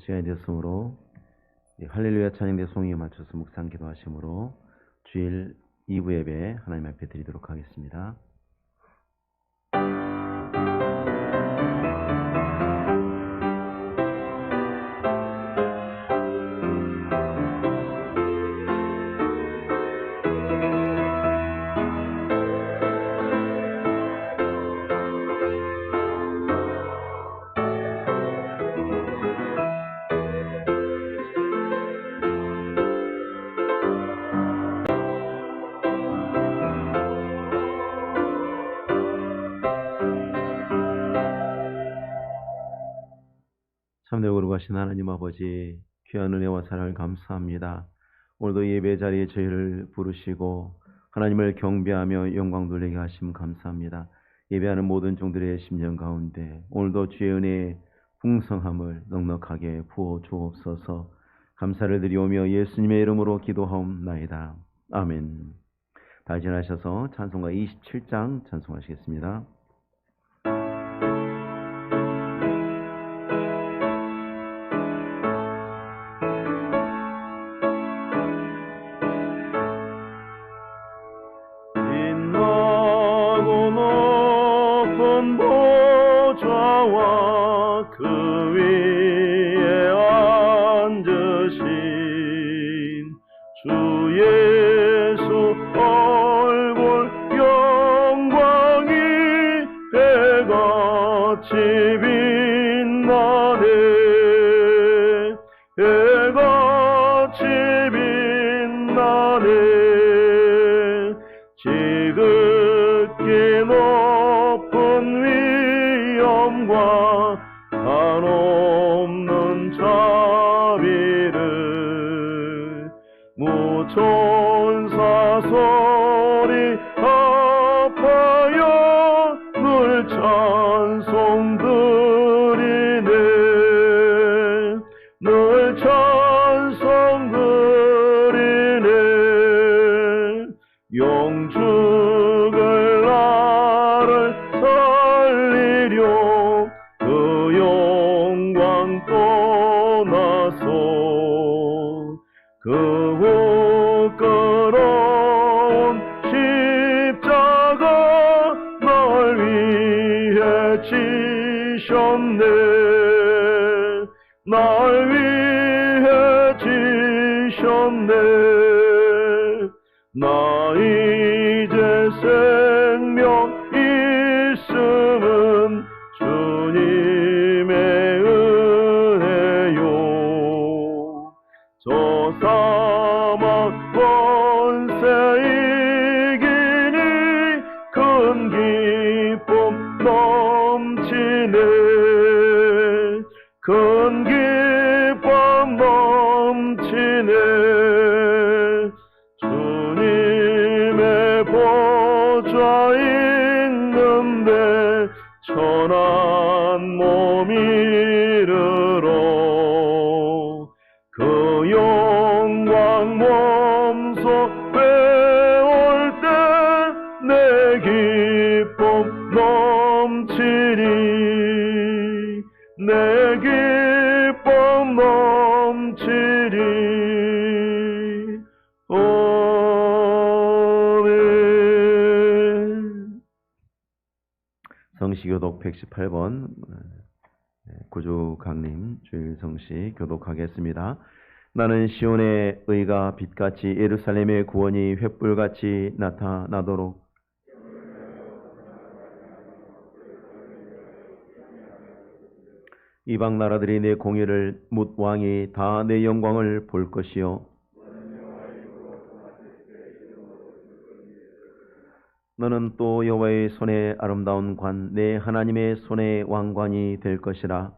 시간이 되었으므로 할렐루야 찬양대 송이에 맞춰서 묵상 기도하심으로 주일 2부 예배 하나님 앞에 드리도록 하겠습니다. 참되고 거룩하신 하나님 아버지, 귀한 은혜와 사랑을 감사합니다. 오늘도 예배 자리에 저희를 부르시고 하나님을 경배하며 영광 돌리게 하심 감사합니다. 예배하는 모든 종들의 심령 가운데 오늘도 주의 은혜의 풍성함을 넉넉하게 부어 주옵소서. 감사를 드리오며 예수님의 이름으로 기도하옵나이다. 아멘. 다 지나셔서 찬송가 27장 찬송하시겠습니다. 그 위에 앉으신 주 예수 얼굴 영광이 해같이 빛나네. 해같이 빛나네. 지극히 높은 위엄과 한없는 자비를 무천사 소리 합하여 늘 찬송 드리네. 늘 찬송 드리네. 영죽을 나를 살리려 그 영광 떠나서 그 후 끌어온 십자가 날 위해 지셨네. 날 위해 지셨네. 나 이제 생명 있음은 주님의 은혜요. 저 사막 권세 이기니 큰 기쁨 넘치네. 큰 기쁨 넘치네. 주님의 보좌 있는데 천한 몸 이르러 그 영광 몸소 배울 때 내 기쁨 넘치니. 내 기쁨 넘치니. 성시교독 118번 구주 강림 주일 성시 교독하겠습니다. 나는 시온의 의가 빛같이 예루살렘의 구원이 횃불같이 나타나도록 이방 나라들이 내 공의를 묻 왕이 다 내 영광을 볼 것이요. 너는 또 여호와의 손에 아름다운 관, 내 하나님의 손에 왕관이 될 것이라.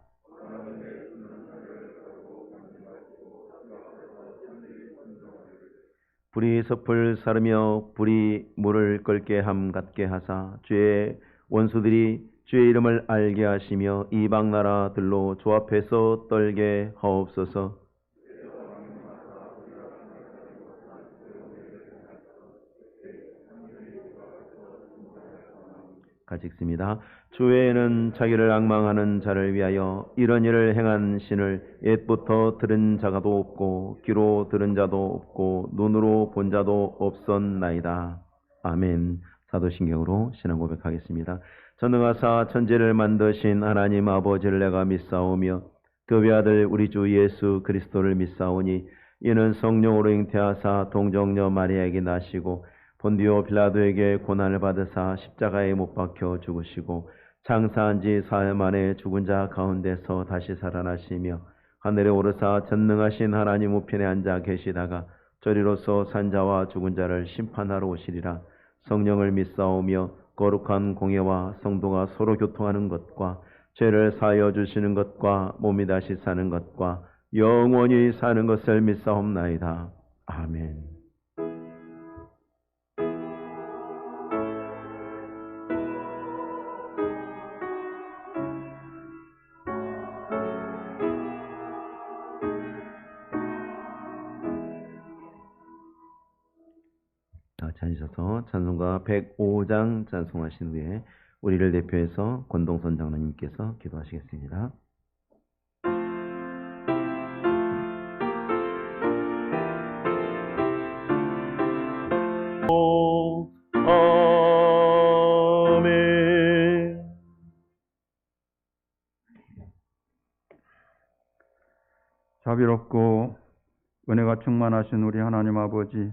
불이 섭을 사르며 불이 물을 끓게 함 같게 하사 주의 원수들이 주의 이름을 알게 하시며 이방 나라들로 조합해서 떨게 하옵소서. 같이 읽습니다. 주 외에는 자기를 앙망하는 자를 위하여 이런 일을 행한 신을 옛부터 들은 자가도 없고 귀로 들은 자도 없고 눈으로 본 자도 없었나이다. 아멘. 사도신경으로 신앙 고백하겠습니다. 전능하사 천지를 만드신 하나님 아버지를 내가 믿사오며 그 외아들 우리 주 예수 그리스도를 믿사오니 이는 성령으로 잉태하사 동정녀 마리아에게 나시고 본디오 빌라도에게 고난을 받으사 십자가에 못 박혀 죽으시고 장사한 지 사흘 만에 죽은 자 가운데서 다시 살아나시며 하늘에 오르사 전능하신 하나님 우편에 앉아 계시다가 저리로서 산자와 죽은 자를 심판하러 오시리라. 성령을 믿사오며 거룩한 공예와 성도가 서로 교통하는 것과 죄를 사하여 주시는 것과 몸이 다시 사는 것과 영원히 사는 것을 믿사옵나이다. 아멘. 앉으셔서 찬송가 105장 찬송하신 후에 우리를 대표해서 권동선 장로님께서 기도하시겠습니다. 아멘. 자비롭고 은혜가 충만하신 우리 하나님 아버지,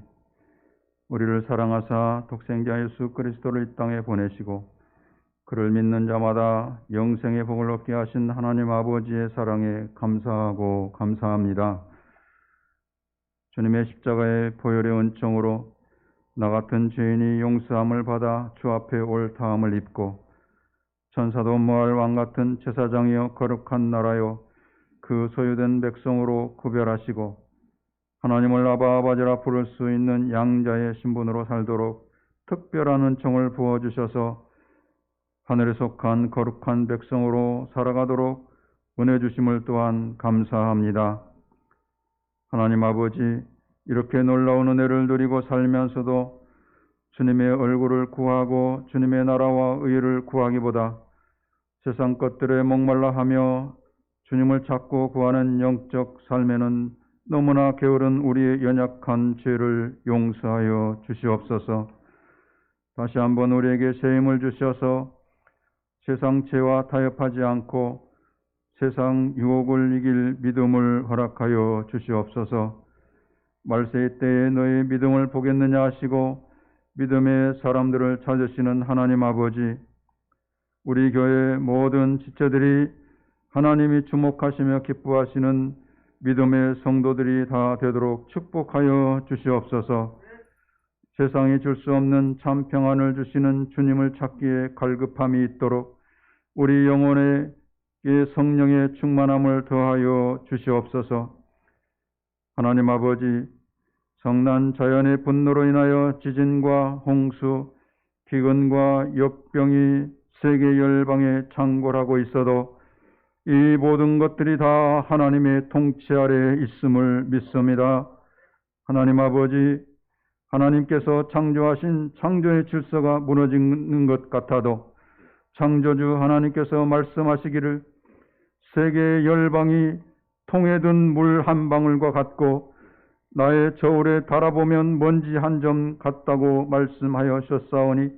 우리를 사랑하사 독생자 예수 그리스도를 이 땅에 보내시고 그를 믿는 자마다 영생의 복을 얻게 하신 하나님 아버지의 사랑에 감사하고 감사합니다. 주님의 십자가의 보혈의 은총으로 나 같은 죄인이 용서함을 받아 주 앞에 옳다함을 입고 천사도 모할 왕 같은 제사장이여 거룩한 나라요 그 소유된 백성으로 구별하시고 하나님을 아바 아버지라 부를 수 있는 양자의 신분으로 살도록 특별한 은총을 부어주셔서 하늘에 속한 거룩한 백성으로 살아가도록 은혜 주심을 또한 감사합니다. 하나님 아버지, 이렇게 놀라운 은혜를 누리고 살면서도 주님의 얼굴을 구하고 주님의 나라와 의를 구하기보다 세상 것들에 목말라 하며 주님을 찾고 구하는 영적 삶에는 너무나 게으른 우리의 연약한 죄를 용서하여 주시옵소서. 다시 한번 우리에게 새 힘을 주셔서 세상 죄와 타협하지 않고 세상 유혹을 이길 믿음을 허락하여 주시옵소서. 말세의 때에 너의 믿음을 보겠느냐 하시고 믿음의 사람들을 찾으시는 하나님 아버지, 우리 교회 모든 지체들이 하나님이 주목하시며 기뻐하시는 믿음의 성도들이 다 되도록 축복하여 주시옵소서. 세상이 줄 수 없는 참 평안을 주시는 주님을 찾기에 갈급함이 있도록 우리 영혼에 성령의 충만함을 더하여 주시옵소서. 하나님 아버지, 성난 자연의 분노로 인하여 지진과 홍수, 기근과 역병이 세계 열방에 창궐하고 있어도 이 모든 것들이 다 하나님의 통치 아래에 있음을 믿습니다. 하나님 아버지, 하나님께서 창조하신 창조의 질서가 무너지는 것 같아도 창조주 하나님께서 말씀하시기를 세계 열방이 통에 든 물 한 방울과 같고 나의 저울에 달아보면 먼지 한 점 같다고 말씀하셨사오니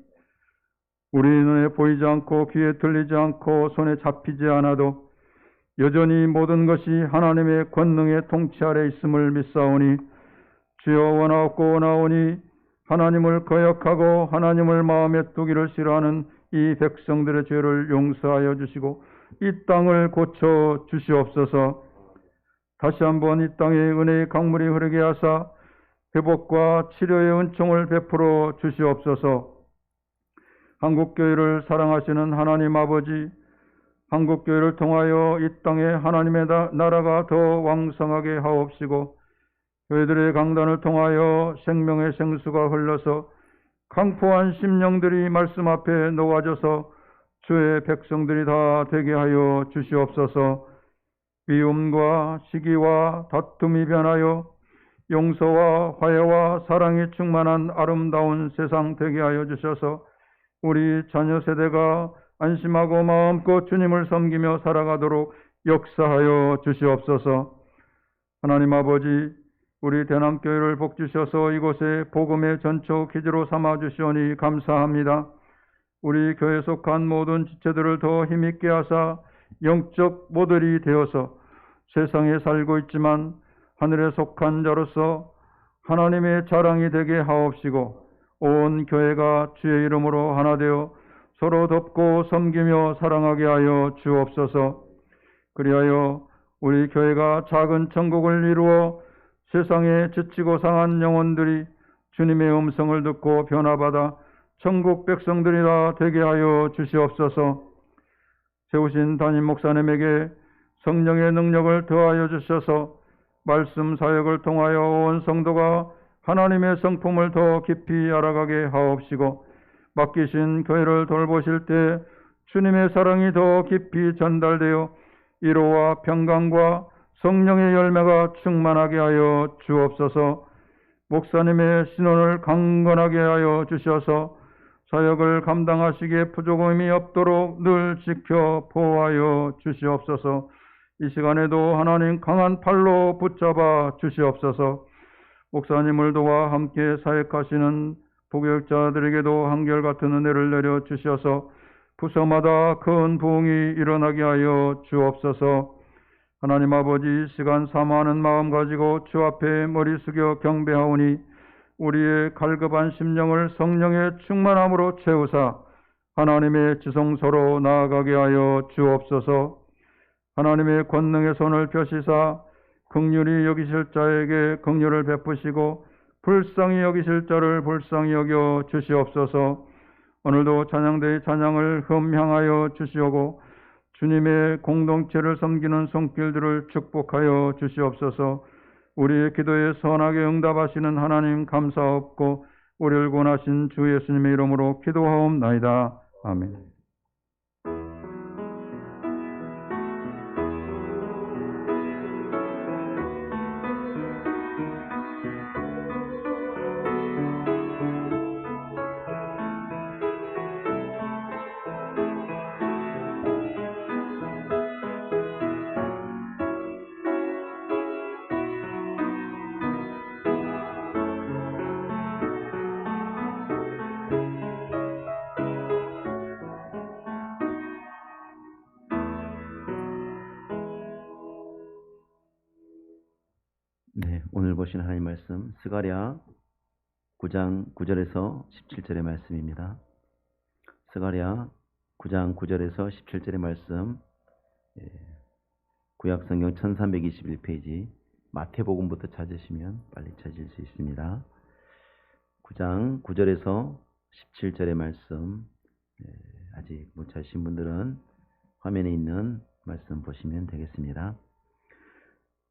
우리 눈에 보이지 않고 귀에 들리지 않고 손에 잡히지 않아도 여전히 모든 것이 하나님의 권능의 통치 아래 있음을 믿사오니 주여 원하옵고 원하오니 하나님을 거역하고 하나님을 마음에 두기를 싫어하는 이 백성들의 죄를 용서하여 주시고 이 땅을 고쳐 주시옵소서. 다시 한번 이 땅에 은혜의 강물이 흐르게 하사 회복과 치료의 은총을 베풀어 주시옵소서. 한국교회를 사랑하시는 하나님 아버지, 한국교회를 통하여 이 땅에 하나님의 나라가 더 왕성하게 하옵시고 교회들의 강단을 통하여 생명의 생수가 흘러서 강포한 심령들이 말씀 앞에 녹아져서 주의 백성들이 다 되게 하여 주시옵소서. 미움과 시기와 다툼이 변하여 용서와 화해와 사랑이 충만한 아름다운 세상 되게 하여 주셔서 우리 자녀 세대가 안심하고 마음껏 주님을 섬기며 살아가도록 역사하여 주시옵소서. 하나님 아버지, 우리 대남교회를 복주셔서 이곳에 복음의 전초 기지로 삼아주시오니 감사합니다. 우리 교회에 속한 모든 지체들을 더 힘있게 하사 영적 모델이 되어서 세상에 살고 있지만 하늘에 속한 자로서 하나님의 자랑이 되게 하옵시고, 온 교회가 주의 이름으로 하나 되어 서로 돕고 섬기며 사랑하게 하여 주옵소서. 그리하여 우리 교회가 작은 천국을 이루어 세상에 지치고 상한 영혼들이 주님의 음성을 듣고 변화받아 천국 백성들이라 되게 하여 주시옵소서. 세우신 담임 목사님에게 성령의 능력을 더하여 주셔서 말씀 사역을 통하여 온 성도가 하나님의 성품을 더 깊이 알아가게 하옵시고, 맡기신 교회를 돌보실 때 주님의 사랑이 더 깊이 전달되어 위로와 평강과 성령의 열매가 충만하게 하여 주옵소서. 목사님의 신원을 강건하게 하여 주셔서 사역을 감당하시기에 부족함이 없도록 늘 지켜 보호하여 주시옵소서. 이 시간에도 하나님 강한 팔로 붙잡아 주시옵소서. 목사님을 도와 함께 사역하시는 부교육자들에게도 한결같은 은혜를 내려 주셔서 부서마다 큰 부흥이 일어나게 하여 주옵소서. 하나님 아버지, 시간 사모하는 마음 가지고 주 앞에 머리 숙여 경배하오니 우리의 갈급한 심령을 성령의 충만함으로 채우사 하나님의 지성소로 나아가게 하여 주옵소서. 하나님의 권능의 손을 펴시사 긍휼히 여기실 자에게 긍휼을 베푸시고 불쌍히 여기실 자를 불쌍히 여겨 주시옵소서. 오늘도 찬양대의 찬양을 흠향하여 주시오고 주님의 공동체를 섬기는 손길들을 축복하여 주시옵소서. 우리의 기도에 선하게 응답하시는 하나님 감사옵고 우리를 구원하신 주 예수님의 이름으로 기도하옵나이다. 아멘. 네, 오늘 보신 하나님 말씀 스가랴 9장 9절에서 17절의 말씀입니다. 스가랴 9장 9절에서 17절의 말씀, 구약성경 1321페이지 마태복음부터 찾으시면 빨리 찾을 수 있습니다. 9장 9절에서 17절의 말씀, 아직 못 찾으신 분들은 화면에 있는 말씀 보시면 되겠습니다.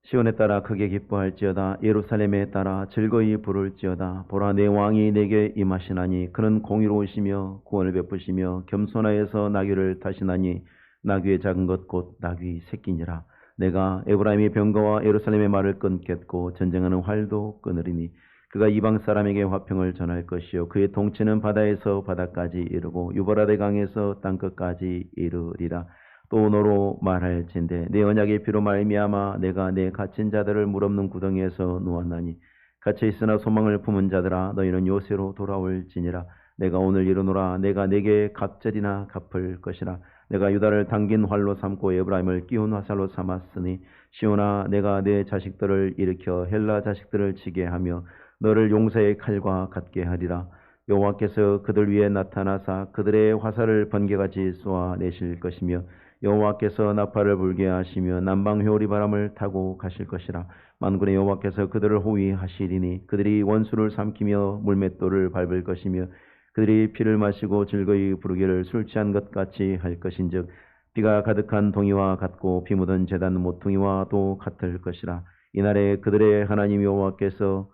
시온에 따라 크게 기뻐할지어다. 예루살렘에 따라 즐거이 부를지어다. 보라, 내 왕이 내게 임하시나니 그는 공의로우시며 구원을 베푸시며 겸손하여서 나귀를 타시나니 나귀의 작은 것 곧 나귀 새끼니라. 내가 에브라임의 병거와 예루살렘의 말을 끊겠고 전쟁하는 활도 끊으리니 그가 이방 사람에게 화평을 전할 것이요 그의 통치는 바다에서 바다까지 이르고 유브라데 강에서 땅끝까지 이르리라. 또 너로 말할진대 내 언약의 피로 말미암아 내가 내 갇힌 자들을 물 없는 구덩이에서 놓았나니 갇혀 있으나 소망을 품은 자들아 너희는 요새로 돌아올지니라. 내가 오늘 이르노라. 내가 내게 갑절이나 갚을 것이라. 내가 유다를 당긴 활로 삼고 에브라임을 끼운 화살로 삼았으니 시온아, 내가 내 자식들을 일으켜 헬라 자식들을 치게 하며 너를 용사의 칼과 같게 하리라. 여호와께서 그들 위에 나타나사 그들의 화살을 번개같이 쏘아내실 것이며 여호와께서 나팔을 불게 하시며 남방 회오리 바람을 타고 가실 것이라. 만군의 여호와께서 그들을 호위하시리니 그들이 원수를 삼키며 물맷돌을 밟을 것이며 그들이 피를 마시고 즐거이 부르기를 술 취한 것 같이 할 것인즉 비가 가득한 동이와 같고 비 묻은 제단 모퉁이와도 같을 것이라. 이날에 그들의 하나님 여호와께서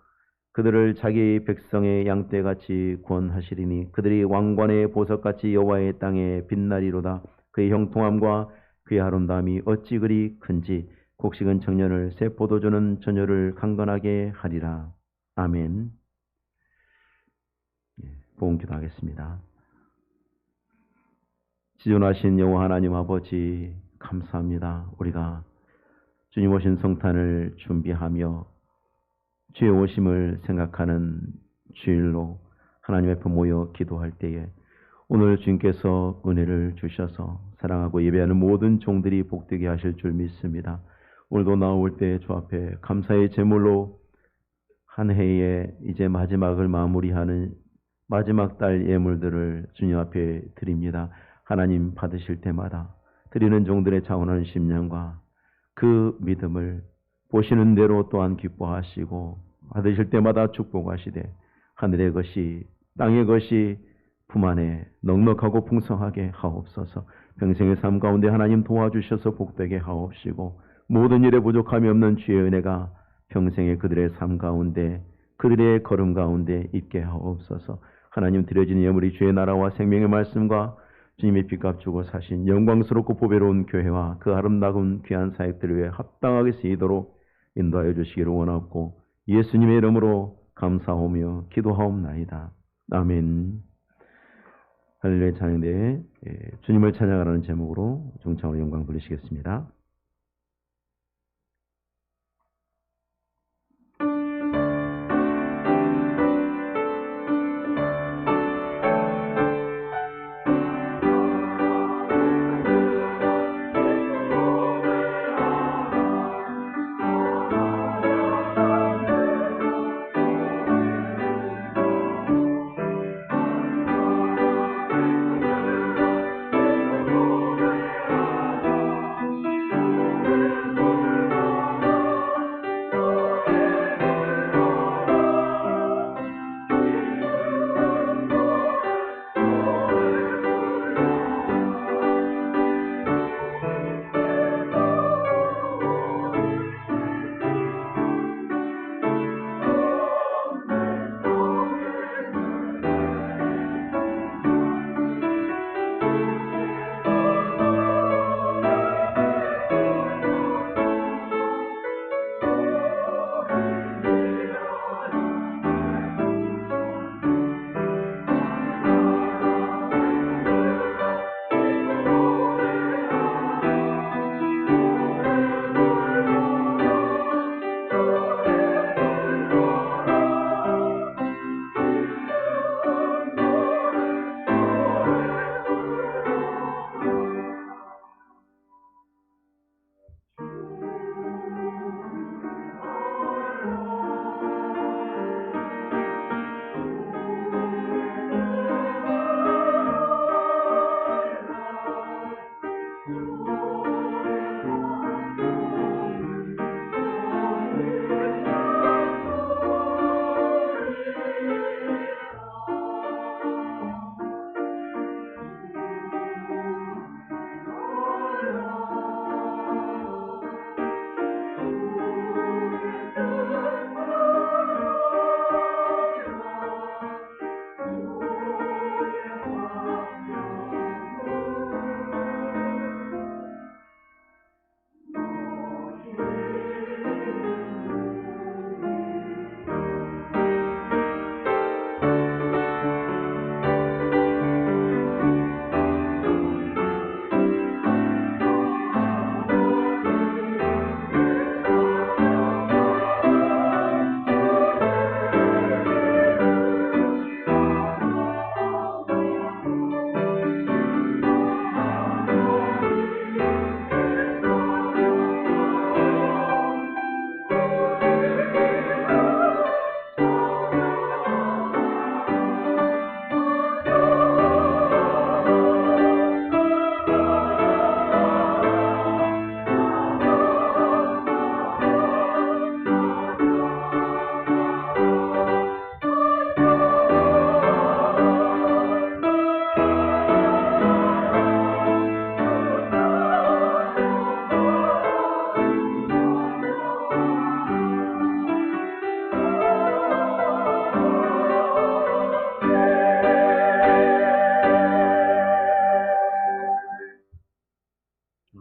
그들을 자기 백성의 양떼같이 구원하시리니 그들이 왕관의 보석같이 여호와의 땅에 빛나리로다. 그의 형통함과 그의 아름다움이 어찌 그리 큰지 곡식은 청년을 새 포도주는 처녀를 강건하게 하리라. 아멘. 복음 기도하겠습니다. 지존하신 여호와 하나님 아버지 감사합니다. 우리가 주님 오신 성탄을 준비하며 주의 오심을 생각하는 주일로 하나님 앞에 모여 기도할 때에 오늘 주님께서 은혜를 주셔서 사랑하고 예배하는 모든 종들이 복되게 하실 줄 믿습니다. 오늘도 나올 때 주 앞에 감사의 제물로 한 해에 이제 마지막을 마무리하는 마지막 달 예물들을 주님 앞에 드립니다. 하나님 받으실 때마다 드리는 종들의 자원하는 심령과 그 믿음을 보시는 대로 또한 기뻐하시고 받으실 때마다 축복하시되 하늘의 것이 땅의 것이 품 안에 넉넉하고 풍성하게 하옵소서. 평생의 삶 가운데 하나님 도와주셔서 복되게 하옵시고 모든 일에 부족함이 없는 주의 은혜가 평생의 그들의 삶 가운데 그들의 걸음 가운데 있게 하옵소서. 하나님 드려진 예물이 주의 나라와 생명의 말씀과 주님의 빚값 주고 사신 영광스럽고 보배로운 교회와 그 아름다운 귀한 사역들을 위해 합당하게 쓰이도록 인도하여 주시기를 원하고 예수님의 이름으로 감사하며 기도하옵나이다. 아멘. 할렐루야 찬양대에 주님을 찬양하라는 제목으로 중창으로 영광 돌리시겠습니다.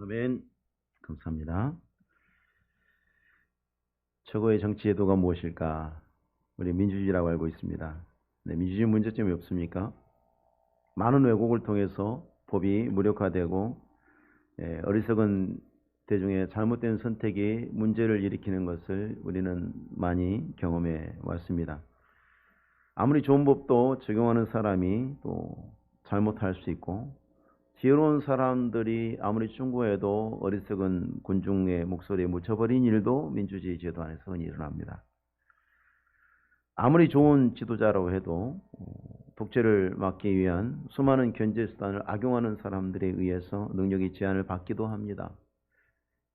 아멘. 감사합니다. 최고의 정치 제도가 무엇일까? 우리 민주주의라고 알고 있습니다. 네, 민주주의 문제점이 없습니까? 많은 왜곡을 통해서 법이 무력화되고 어리석은 대중의 잘못된 선택이 문제를 일으키는 것을 우리는 많이 경험해 왔습니다. 아무리 좋은 법도 적용하는 사람이 또 잘못할 수 있고, 지혜로운 사람들이 아무리 충고해도 어리석은 군중의 목소리에 묻혀버린 일도 민주주의 제도 안에서 흔히 일어납니다. 아무리 좋은 지도자라고 해도 독재를 막기 위한 수많은 견제 수단을 악용하는 사람들에 의해서 능력이 제한을 받기도 합니다.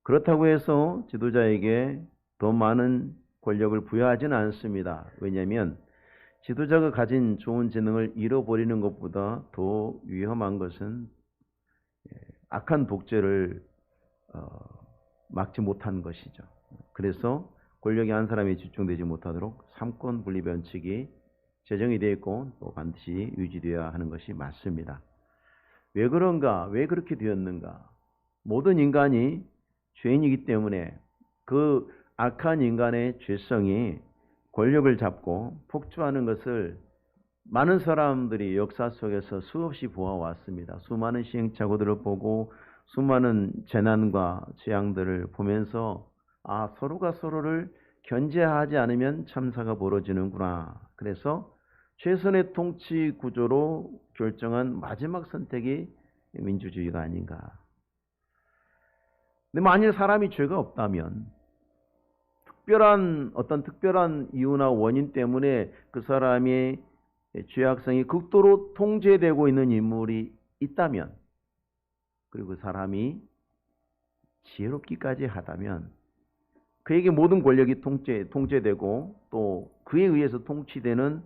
그렇다고 해서 지도자에게 더 많은 권력을 부여하지는 않습니다. 왜냐하면 지도자가 가진 좋은 재능을 잃어버리는 것보다 더 위험한 것은 악한 독재를 막지 못한 것이죠. 그래서 권력이 한 사람에 집중되지 못하도록 삼권 분리 원칙이 제정이 되어 있고 또 반드시 유지되어야 하는 것이 맞습니다. 왜 그런가? 왜 그렇게 되었는가? 모든 인간이 죄인이기 때문에 그 악한 인간의 죄성이 권력을 잡고 폭주하는 것을 많은 사람들이 역사 속에서 수없이 보아왔습니다. 수많은 시행착오들을 보고 수많은 재난과 재앙들을 보면서 서로가 서로를 견제하지 않으면 참사가 벌어지는구나. 그래서 최선의 통치 구조로 결정한 마지막 선택이 민주주의가 아닌가. 근데 만일 사람이 죄가 없다면 특별한 이유나 원인 때문에 그 사람의 죄악성이 극도로 통제되고 있는 인물이 있다면, 그리고 그 사람이 지혜롭기까지 하다면 그에게 모든 권력이 통제되고 또 그에 의해서 통치되는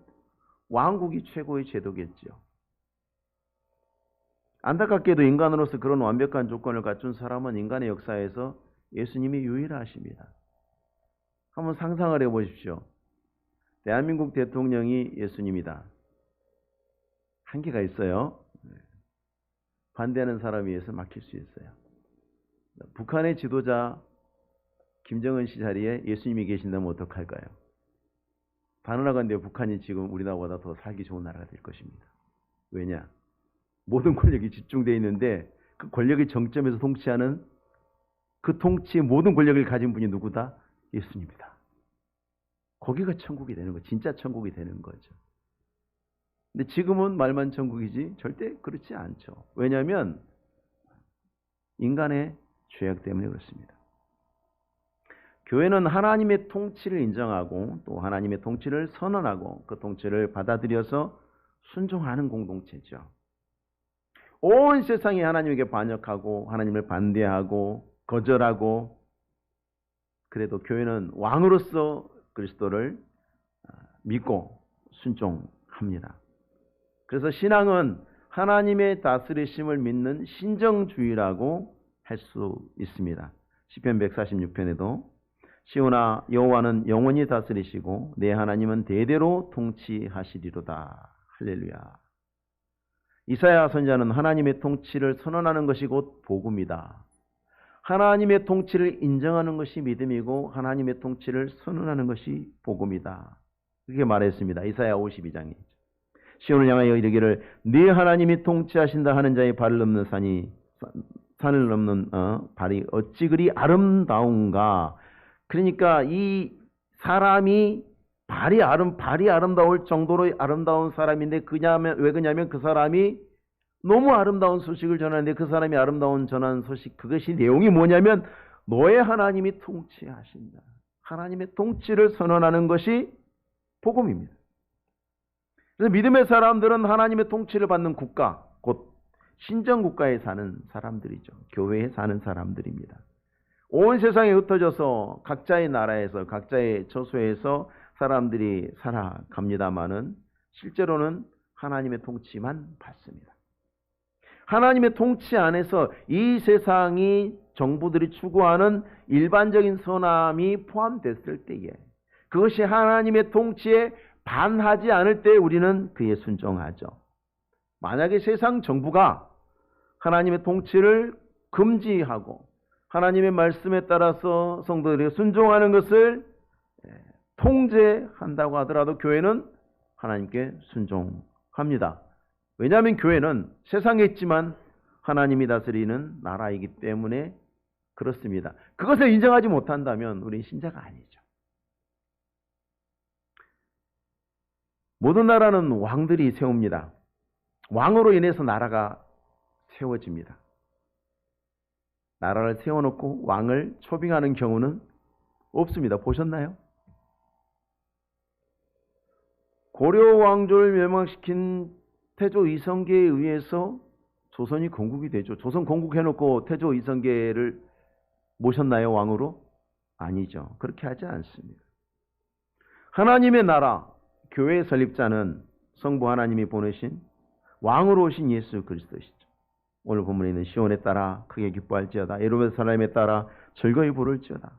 왕국이 최고의 제도겠죠. 안타깝게도 인간으로서 그런 완벽한 조건을 갖춘 사람은 인간의 역사에서 예수님이 유일하십니다. 한번 상상을 해보십시오. 대한민국 대통령이 예수님이다. 한계가 있어요. 반대하는 사람에 의해서 막힐 수 있어요. 북한의 지도자 김정은 씨 자리에 예수님이 계신다면 어떡할까요? 단언하건대 북한이 지금 우리나라보다 더 살기 좋은 나라가 될 것입니다. 왜냐? 모든 권력이 집중되어 있는데 그 권력의 정점에서 통치하는, 그 통치의 모든 권력을 가진 분이 누구다? 예수님이다. 거기가 천국이 되는 거죠. 진짜 천국이 되는 거죠. 근데 지금은 말만 천국이지 절대 그렇지 않죠. 왜냐하면 인간의 죄악 때문에 그렇습니다. 교회는 하나님의 통치를 인정하고 또 하나님의 통치를 선언하고 그 통치를 받아들여서 순종하는 공동체죠. 온 세상이 하나님에게 반역하고 하나님을 반대하고 거절하고, 그래도 교회는 왕으로서 그리스도를 믿고 순종합니다. 그래서 신앙은 하나님의 다스리심을 믿는 신정주의라고 할 수 있습니다. 시편 146편에도 시온아 여호와는 영원히 다스리시고 내 하나님은 대대로 통치하시리로다. 할렐루야. 이사야 선지자는 하나님의 통치를 선언하는 것이 곧 복음이다. 하나님의 통치를 인정하는 것이 믿음이고 하나님의 통치를 선언하는 것이 복음이다. 그렇게 말했습니다. 이사야 52장이죠. 시온을 향하여 이르기를 네 하나님이 통치하신다 하는 자의 발을 넘는 산을 넘는 발이 어찌 그리 아름다운가. 그러니까 이 사람이 발이 아름다울 정도로 아름다운 사람인데 왜 그러냐면 그 사람이 너무 아름다운 소식을 전하는데 그 사람이 아름다운 전한 소식, 그것이 내용이 뭐냐면 너의 하나님이 통치하신다. 하나님의 통치를 선언하는 것이 복음입니다. 그래서 믿음의 사람들은 하나님의 통치를 받는 국가, 곧 신정국가에 사는 사람들이죠. 교회에 사는 사람들입니다. 온 세상에 흩어져서 각자의 나라에서 각자의 처소에서 사람들이 살아갑니다마는 실제로는 하나님의 통치만 받습니다. 하나님의 통치 안에서 이 세상이 정부들이 추구하는 일반적인 선함이 포함됐을 때에, 그것이 하나님의 통치에 반하지 않을 때 우리는 그에 순종하죠. 만약에 세상 정부가 하나님의 통치를 금지하고 하나님의 말씀에 따라서 성도들이 순종하는 것을 통제한다고 하더라도 교회는 하나님께 순종합니다. 왜냐하면 교회는 세상에 있지만 하나님이 다스리는 나라이기 때문에 그렇습니다. 그것을 인정하지 못한다면 우리는 신자가 아니죠. 모든 나라는 왕들이 세웁니다. 왕으로 인해서 나라가 세워집니다. 나라를 세워놓고 왕을 초빙하는 경우는 없습니다. 보셨나요? 고려 왕조를 멸망시킨 태조 이성계에 의해서 조선이 건국이 되죠. 조선 건국해놓고 태조 이성계를 모셨나요, 왕으로? 아니죠. 그렇게 하지 않습니다. 하나님의 나라, 교회의 설립자는 성부 하나님이 보내신 왕으로 오신 예수 그리스도시죠. 오늘 본문에 있는 시온에 따라 크게 기뻐할지어다. 예루살렘에 따라 즐거이 부를지어다.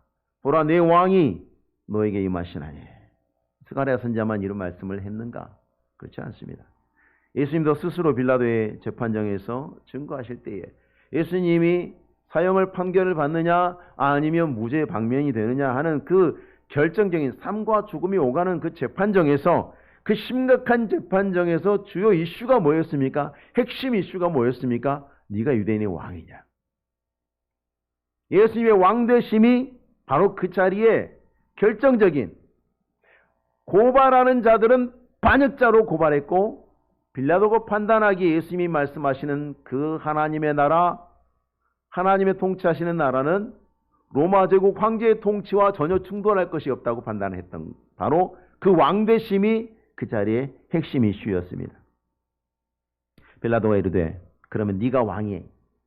보라, 내 왕이 너에게 임하시나니. 스가랴 선지자만 이런 말씀을 했는가? 그렇지 않습니다. 예수님도 스스로 빌라도의 재판정에서 증거하실 때에 예수님이 사형을 판결을 받느냐 아니면 무죄 방면이 되느냐 하는 그 결정적인 삶과 죽음이 오가는 그 재판정에서, 그 심각한 재판정에서 주요 이슈가 뭐였습니까? 핵심 이슈가 뭐였습니까? 네가 유대인의 왕이냐. 예수님의 왕되심이 바로 그 자리에 결정적인, 고발하는 자들은 반역자로 고발했고 빌라도가 판단하기에 예수님이 말씀하시는 그 하나님의 나라, 하나님의 통치하시는 나라는 로마 제국 황제의 통치와 전혀 충돌할 것이 없다고 판단했던 바로 그 왕되심이 그 자리의 핵심 이슈였습니다. 빌라도가 이르되 그러면 네가 왕이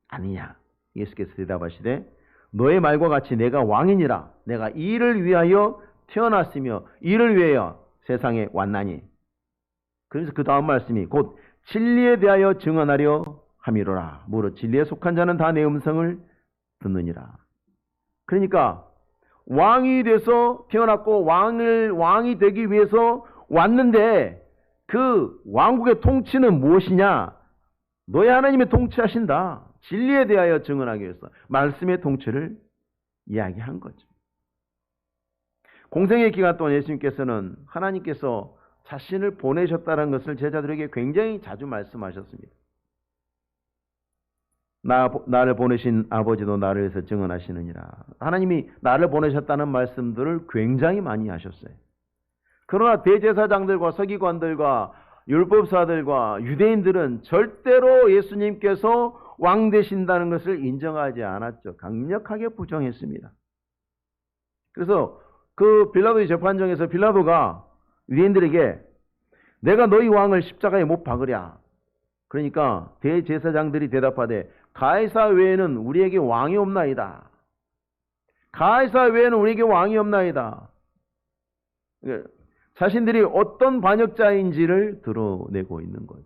아니냐? 예수께서 대답하시되 너의 말과 같이 내가 왕이니라. 내가 이를 위하여 태어났으며 이를 위하여 세상에 왔나니. 그래서 그 다음 말씀이 곧 진리에 대하여 증언하려 함이로라. 무릇 진리에 속한 자는 다 내 음성을 듣느니라. 그러니까 왕이 돼서 태어났고 왕이 되기 위해서 왔는데 그 왕국의 통치는 무엇이냐? 너의 하나님의 통치하신다. 진리에 대하여 증언하기 위해서 말씀의 통치를 이야기한 거죠. 공생의 기간 동안 예수님께서는 하나님께서 자신을 보내셨다는 것을 제자들에게 굉장히 자주 말씀하셨습니다. 나를 보내신 아버지도 나를 위해서 증언하시느니라. 하나님이 나를 보내셨다는 말씀들을 굉장히 많이 하셨어요. 그러나 대제사장들과 서기관들과 율법사들과 유대인들은 절대로 예수님께서 왕 되신다는 것을 인정하지 않았죠. 강력하게 부정했습니다. 그래서 그 빌라도의 재판정에서 빌라도가 유대인들에게 내가 너희 왕을 십자가에 못 박으랴. 그러니까 대제사장들이 대답하되 가이사 외에는 우리에게 왕이 없나이다. 가이사 외에는 우리에게 왕이 없나이다. 자신들이 어떤 반역자인지를 드러내고 있는 거죠.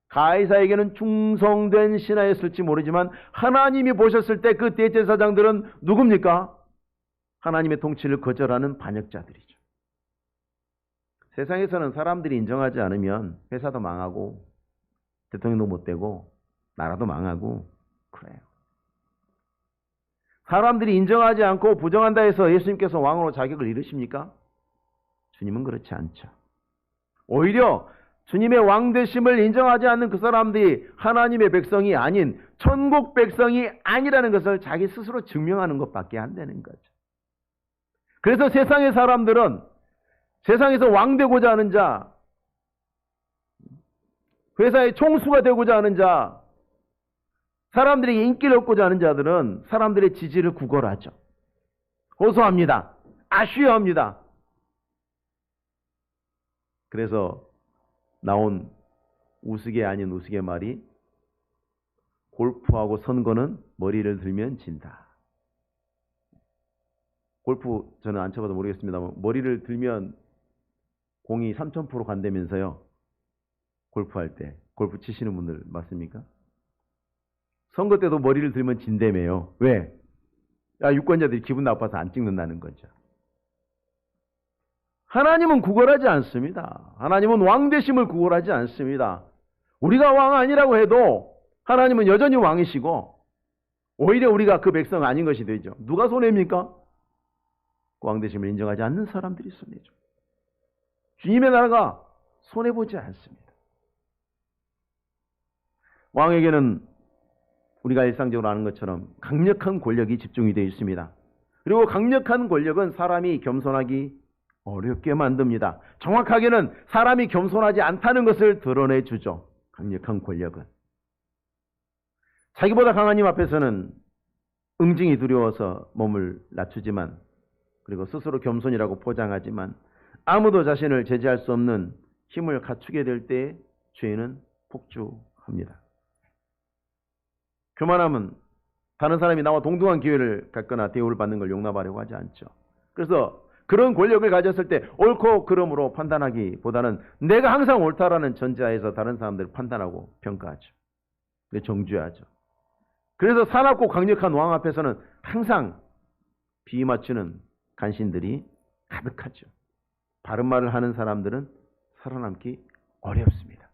가이사에게는 충성된 신하였을지 모르지만 하나님이 보셨을 때 그 대제사장들은 누굽니까? 하나님의 통치를 거절하는 반역자들이죠. 세상에서는 사람들이 인정하지 않으면 회사도 망하고 대통령도 못 되고 나라도 망하고 그래요. 사람들이 인정하지 않고 부정한다 해서 예수님께서 왕으로 자격을 잃으십니까? 주님은 그렇지 않죠. 오히려 주님의 왕되심을 인정하지 않는 그 사람들이 하나님의 백성이 아닌 천국 백성이 아니라는 것을 자기 스스로 증명하는 것밖에 안 되는 거죠. 그래서 세상의 사람들은 세상에서 왕 되고자 하는 자, 회사의 총수가 되고자 하는 자, 사람들에게 인기를 얻고자 하는 자들은 사람들의 지지를 구걸하죠. 호소합니다. 아쉬워합니다. 그래서 나온 우스개 아닌 우스개 말이 골프하고 선거는 머리를 들면 진다. 골프 저는 안 쳐봐도 모르겠습니다만 머리를 들면 공이 3000% 간다면서요. 골프할 때. 골프 치시는 분들 맞습니까? 선거 때도 머리를 들면 진다며요. 왜? 유권자들이 기분 나빠서 안 찍는다는 거죠. 하나님은 구걸하지 않습니다. 하나님은 왕되심을 구걸하지 않습니다. 우리가 왕 아니라고 해도 하나님은 여전히 왕이시고 오히려 우리가 그 백성 아닌 것이 되죠. 누가 손해입니까? 왕되심을 인정하지 않는 사람들이 손해죠. 주님의 나라가 손해보지 않습니다. 왕에게는 우리가 일상적으로 아는 것처럼 강력한 권력이 집중이 되어 있습니다. 그리고 강력한 권력은 사람이 겸손하기 어렵게 만듭니다. 정확하게는 사람이 겸손하지 않다는 것을 드러내주죠. 강력한 권력은. 자기보다 강한 힘 앞에서는 응징이 두려워서 몸을 낮추지만, 그리고 스스로 겸손이라고 포장하지만 아무도 자신을 제지할 수 없는 힘을 갖추게 될 때 죄인은 폭주합니다. 교만함은 다른 사람이 나와 동등한 기회를 갖거나 대우를 받는 걸 용납하려고 하지 않죠. 그래서 그런 권력을 가졌을 때 옳고 그름으로 판단하기보다는 내가 항상 옳다라는 전제하에서 다른 사람들을 판단하고 평가하죠. 정죄하죠. 그래서 사납고 강력한 왕 앞에서는 항상 비위 맞추는 간신들이 가득하죠. 바른 말을 하는 사람들은 살아남기 어렵습니다.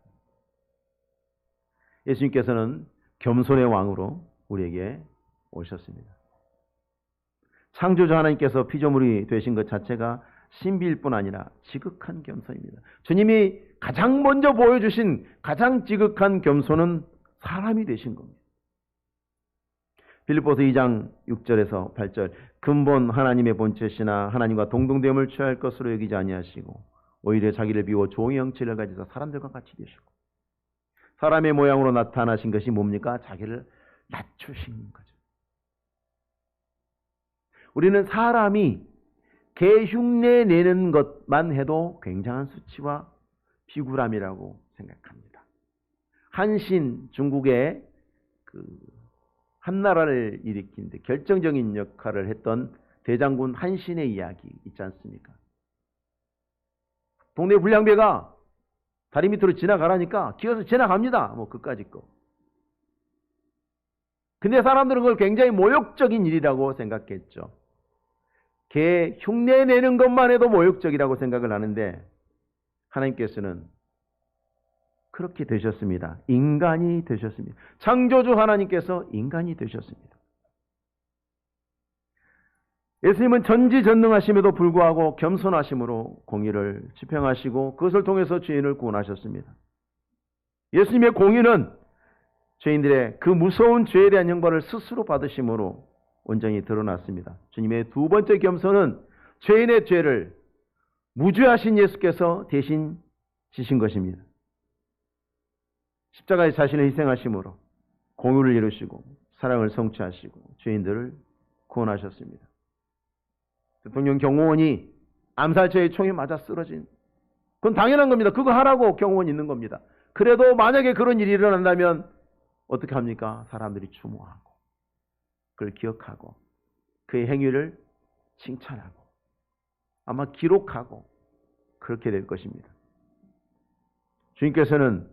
예수님께서는 겸손의 왕으로 우리에게 오셨습니다. 창조주 하나님께서 피조물이 되신 것 자체가 신비일 뿐 아니라 지극한 겸손입니다. 주님이 가장 먼저 보여주신 가장 지극한 겸손은 사람이 되신 겁니다. 빌립보서 2장 6절에서 8절, 근본 하나님의 본체시나 하나님과 동등됨을 취할 것으로 여기지 아니하시고 오히려 자기를 비워 종의 형체를 가지사 사람들과 같이 되시고 사람의 모양으로 나타나신 것이 뭡니까? 자기를 낮추신 거죠. 우리는 사람이 개 흉내 내는 것만 해도 굉장한 수치와 비굴함이라고 생각합니다. 한신, 중국의 한나라를 일으킨 데 결정적인 역할을 했던 대장군 한신의 이야기 있지 않습니까? 동네 불량배가 다리 밑으로 지나가라니까 기어서 지나갑니다. 뭐 그까짓 거. 근데 사람들은 그걸 굉장히 모욕적인 일이라고 생각했죠. 개 흉내 내는 것만 해도 모욕적이라고 생각을 하는데 하나님께서는 그렇게 되셨습니다. 인간이 되셨습니다. 창조주 하나님께서 인간이 되셨습니다. 예수님은 전지전능하심에도 불구하고 겸손하심으로 공의를 집행하시고 그것을 통해서 죄인을 구원하셨습니다. 예수님의 공의는 죄인들의 그 무서운 죄에 대한 형벌을 스스로 받으심으로 온전히 드러났습니다. 주님의 두 번째 겸손은 죄인의 죄를 무죄하신 예수께서 대신 지신 것입니다. 십자가에 자신을 희생하심으로 공의를 이루시고 사랑을 성취하시고 죄인들을 구원하셨습니다. 대통령 경호원이 암살자의 총에 맞아 쓰러진, 그건 당연한 겁니다. 그거 하라고 경호원 있는 겁니다. 그래도 만약에 그런 일이 일어난다면 어떻게 합니까? 사람들이 추모하고 그걸 기억하고 그의 행위를 칭찬하고 아마 기록하고 그렇게 될 것입니다. 주님께서는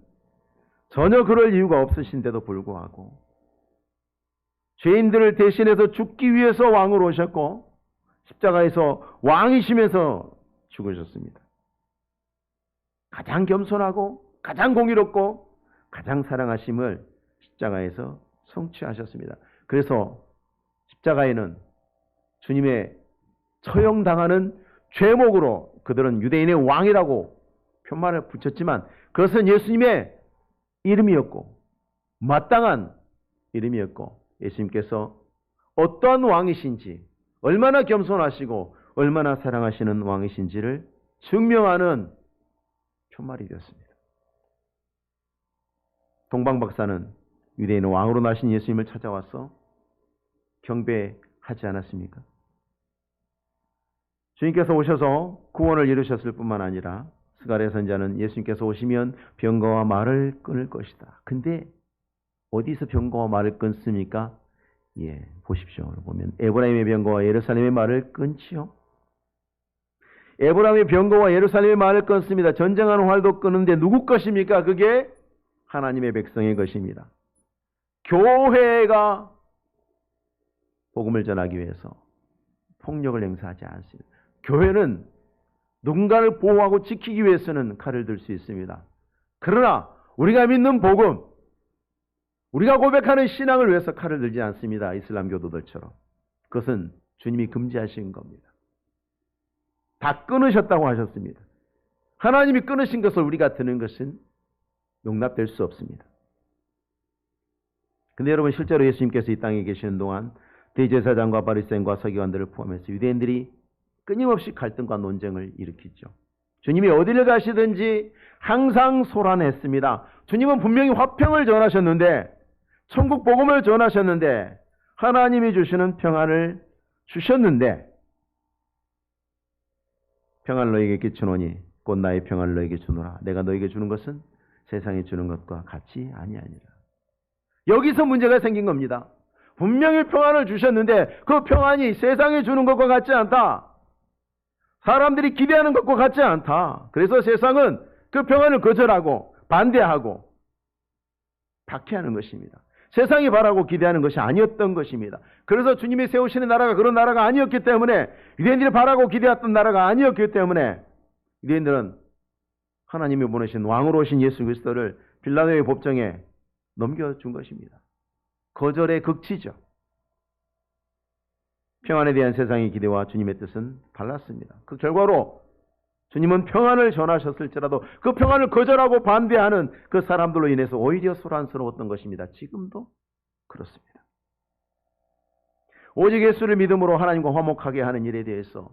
전혀 그럴 이유가 없으신데도 불구하고 죄인들을 대신해서 죽기 위해서 왕으로 오셨고 십자가에서 왕이시면서 죽으셨습니다. 가장 겸손하고 가장 공의롭고 가장 사랑하심을 십자가에서 성취하셨습니다. 그래서 십자가에는 주님의 처형당하는 죄목으로 그들은 유대인의 왕이라고 표말을 붙였지만 그것은 예수님의 이름이었고 마땅한 이름이었고 예수님께서 어떠한 왕이신지 얼마나 겸손하시고 얼마나 사랑하시는 왕이신지를 증명하는 표말이 되었습니다. 동방박사는 유대인의 왕으로 나신 예수님을 찾아와서 경배하지 않았습니까? 주님께서 오셔서 구원을 이루셨을 뿐만 아니라 스가랴 선지자는 예수님께서 오시면 병거와 말을 끊을 것이다. 근데 어디서 병거와 말을 끊습니까? 보십시오. 보면 에브라임의 병거와 예루살렘의 말을 끊지요. 에브라임의 병거와 예루살렘의 말을 끊습니다. 전쟁하는 활도 끊는데 누구 것입니까? 그게 하나님의 백성의 것입니다. 교회가 복음을 전하기 위해서 폭력을 행사하지 않습니다. 교회는 누군가를 보호하고 지키기 위해서는 칼을 들 수 있습니다. 그러나 우리가 믿는 복음, 우리가 고백하는 신앙을 위해서 칼을 들지 않습니다. 이슬람 교도들처럼. 그것은 주님이 금지하신 겁니다. 다 끊으셨다고 하셨습니다. 하나님이 끊으신 것을 우리가 드는 것은 용납될 수 없습니다. 근데 여러분 실제로 예수님께서 이 땅에 계시는 동안 대제사장과 바리새인과 서기관들을 포함해서 유대인들이 끊임없이 갈등과 논쟁을 일으키죠. 주님이 어디를 가시든지 항상 소란했습니다. 주님은 분명히 화평을 전하셨는데, 천국 복음을 전하셨는데, 하나님이 주시는 평안을 주셨는데, 평안을 너에게 끼치노니 곧 나의 평안을 너에게 주노라. 내가 너에게 주는 것은 세상이 주는 것과 같이 아니하니라. 여기서 문제가 생긴 겁니다. 분명히 평안을 주셨는데 그 평안이 세상이 주는 것과 같지 않다. 사람들이 기대하는 것과 같지 않다. 그래서 세상은 그 평안을 거절하고 반대하고 박해하는 것입니다. 세상이 바라고 기대하는 것이 아니었던 것입니다. 그래서 주님이 세우시는 나라가 그런 나라가 아니었기 때문에, 유대인들이 바라고 기대했던 나라가 아니었기 때문에 유대인들은 하나님이 보내신 왕으로 오신 예수 그리스도를 빌라도의 법정에 넘겨준 것입니다. 거절의 극치죠. 평안에 대한 세상의 기대와 주님의 뜻은 달랐습니다. 그 결과로 주님은 평안을 전하셨을지라도 그 평안을 거절하고 반대하는 그 사람들로 인해서 오히려 소란스러웠던 것입니다. 지금도 그렇습니다. 오직 예수를 믿음으로 하나님과 화목하게 하는 일에 대해서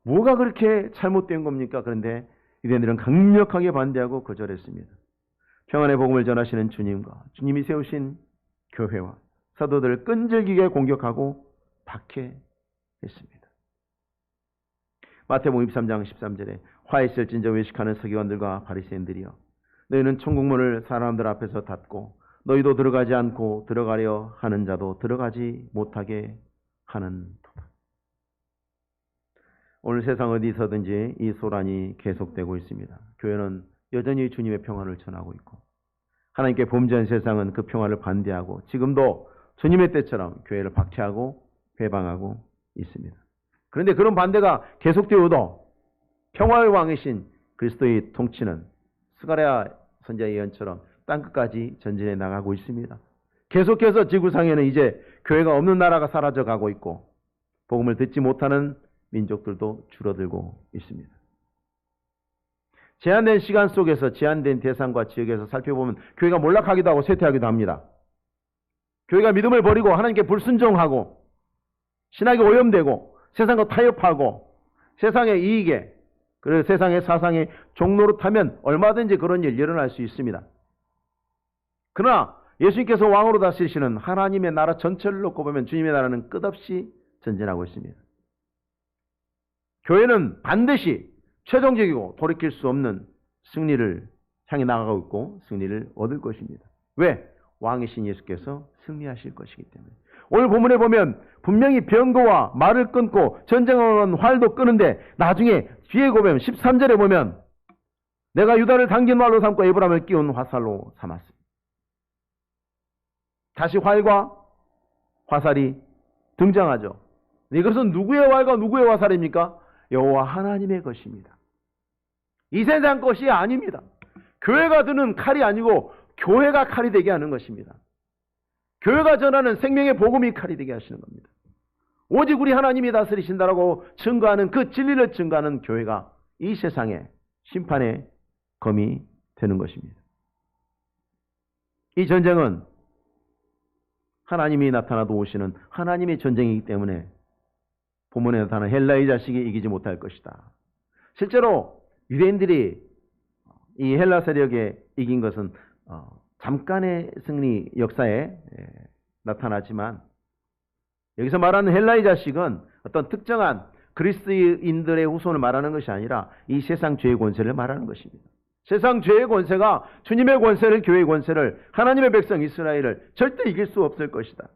뭐가 그렇게 잘못된 겁니까? 그런데 유대인들은 강력하게 반대하고 거절했습니다. 평안의 복음을 전하시는 주님과 주님이 세우신 교회와 사도들을 끈질기게 공격하고 박해했습니다. 마태복음 23장 13절에 화 있을진저 외식하는 서기관들과 바리새인들이여, 너희는 천국문을 사람들 앞에서 닫고 너희도 들어가지 않고 들어가려 하는 자도 들어가지 못하게 하는도다. 오늘 세상 어디서든지 이 소란이 계속되고 있습니다. 교회는 여전히 주님의 평안을 전하고 있고, 하나님께 범죄한 세상은 그 평안을 반대하고 지금도 주님의 때처럼 교회를 박해하고 회방하고 있습니다. 그런데 그런 반대가 계속되어도 평화의 왕이신 그리스도의 통치는 스가랴 선지자의 예언처럼 땅끝까지 전진해 나가고 있습니다. 계속해서 지구상에는 이제 교회가 없는 나라가 사라져가고 있고 복음을 듣지 못하는 민족들도 줄어들고 있습니다. 제한된 시간 속에서 제한된 대상과 지역에서 살펴보면 교회가 몰락하기도 하고 쇠퇴하기도 합니다. 교회가 믿음을 버리고 하나님께 불순종하고 신학이 오염되고 세상과 타협하고 세상의 이익에, 그리고 세상의 사상의 종노릇하면 얼마든지 그런 일 일어날 수 있습니다. 그러나 예수님께서 왕으로 다스리시는 하나님의 나라 전체를 놓고 보면 주님의 나라는 끝없이 전진하고 있습니다. 교회는 반드시 최종적이고 돌이킬 수 없는 승리를 향해 나가고 있고 승리를 얻을 것입니다. 왜? 왕이신 예수께서 승리하실 것이기 때문에. 오늘 본문에 보면 분명히 병거와 말을 끊고 전쟁하는 활도 끄는데 나중에 뒤에 보면 13절에 보면 내가 유다를 당긴 활로 삼고 에브라임을 끼운 화살로 삼았습니다. 다시 활과 화살이 등장하죠. 이것은 누구의 활과 누구의 화살입니까? 여호와 하나님의 것입니다. 이 세상 것이 아닙니다. 교회가 드는 칼이 아니고 교회가 칼이 되게 하는 것입니다. 교회가 전하는 생명의 복음이 칼이 되게 하시는 겁니다. 오직 우리 하나님이 다스리신다라고 증거하는 그 진리를 증거하는 교회가 이 세상에 심판의 검이 되는 것입니다. 이 전쟁은 하나님이 나타나도 오시는 하나님의 전쟁이기 때문에 본문에 나타나는 헬라의 자식이 이기지 못할 것이다. 실제로 유대인들이 이 헬라 세력에 이긴 것은 잠깐의 승리 역사에 나타나지만 여기서 말하는 헬라의 자식은 어떤 특정한 그리스도인들의 후손을 말하는 것이 아니라 이 세상 죄의 권세를 말하는 것입니다. 세상 죄의 권세가 주님의 권세를, 교회의 권세를, 하나님의 백성 이스라엘을 절대 이길 수 없을 것이다.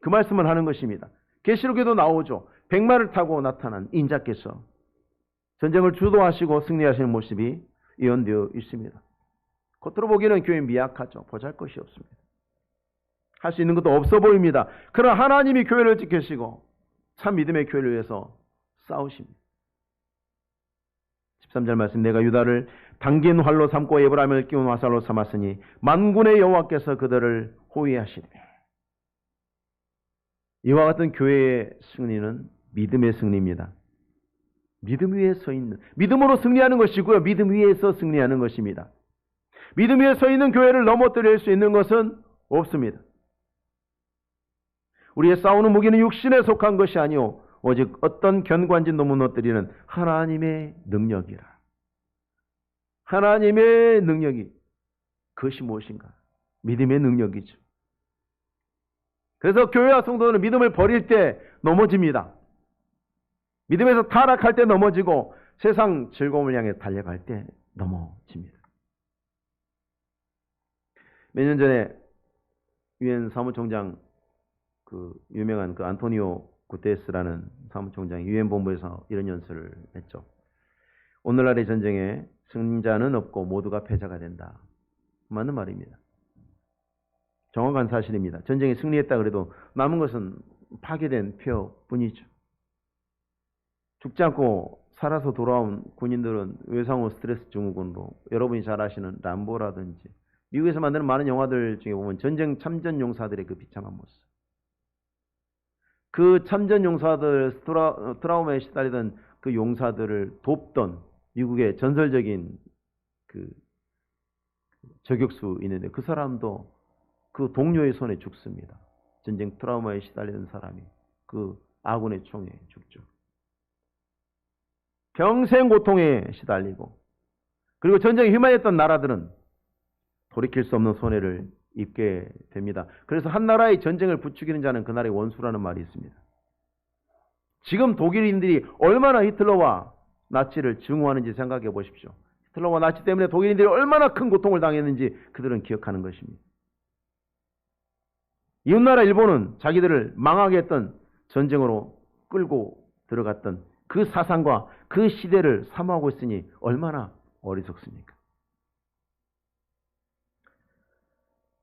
그 말씀을 하는 것입니다. 계시록에도 나오죠. 백마를 타고 나타난 인자께서 전쟁을 주도하시고 승리하시는 모습이 예언되어 있습니다. 겉으로 보기에는 교회 미약하죠. 보잘것이 없습니다. 할 수 있는 것도 없어 보입니다. 그러나 하나님이 교회를 지키시고 참 믿음의 교회를 위해서 싸우십니다. 13절 말씀, 내가 유다를 당긴 활로 삼고 에브라임을 끼운 화살로 삼았으니 만군의 여호와께서 그들을 호위하시리니. 이와 같은 교회의 승리는 믿음의 승리입니다. 믿음 위에 서 있는, 믿음으로 승리하는 것이고요. 믿음 위에서 승리하는 것입니다. 믿음 위에 서 있는 교회를 넘어뜨릴 수 있는 것은 없습니다. 우리의 싸우는 무기는 육신에 속한 것이 아니오 오직 어떤 견관진도 무너뜨리는 하나님의 능력이라. 하나님의 능력이 그것이 무엇인가? 믿음의 능력이죠. 그래서 교회와 성도는 믿음을 버릴 때 넘어집니다. 믿음에서 타락할 때 넘어지고 세상 즐거움을 향해 달려갈 때 넘어집니다. 몇 년 전에 유엔 사무총장 유명한 안토니오 구테레스라는 사무총장이 유엔 본부에서 이런 연설을 했죠. 오늘날의 전쟁에 승자는 없고 모두가 패자가 된다. 맞는 말입니다. 정확한 사실입니다. 전쟁에 승리했다 그래도 남은 것은 파괴된 폐허뿐이죠. 죽지 않고 살아서 돌아온 군인들은 외상후 스트레스 증후군으로 여러분이 잘 아시는 람보라든지 미국에서 만드는 많은 영화들 중에 보면 전쟁 참전 용사들의 그 비참한 모습. 그 참전 용사들, 트라우마에 시달리던 그 용사들을 돕던 미국의 전설적인 그 저격수 있는데 그 사람도 그 동료의 손에 죽습니다. 전쟁 트라우마에 시달리는 사람이 그 아군의 총에 죽죠. 평생 고통에 시달리고 그리고 전쟁에 휘말렸던 나라들은 돌이킬 수 없는 손해를 입게 됩니다. 그래서 한 나라의 전쟁을 부추기는 자는 그 나라의 원수라는 말이 있습니다. 지금 독일인들이 얼마나 히틀러와 나치를 증오하는지 생각해 보십시오. 히틀러와 나치 때문에 독일인들이 얼마나 큰 고통을 당했는지 그들은 기억하는 것입니다. 이웃나라 일본은 자기들을 망하게 했던 전쟁으로 끌고 들어갔던 그 사상과 그 시대를 사모하고 있으니 얼마나 어리석습니까?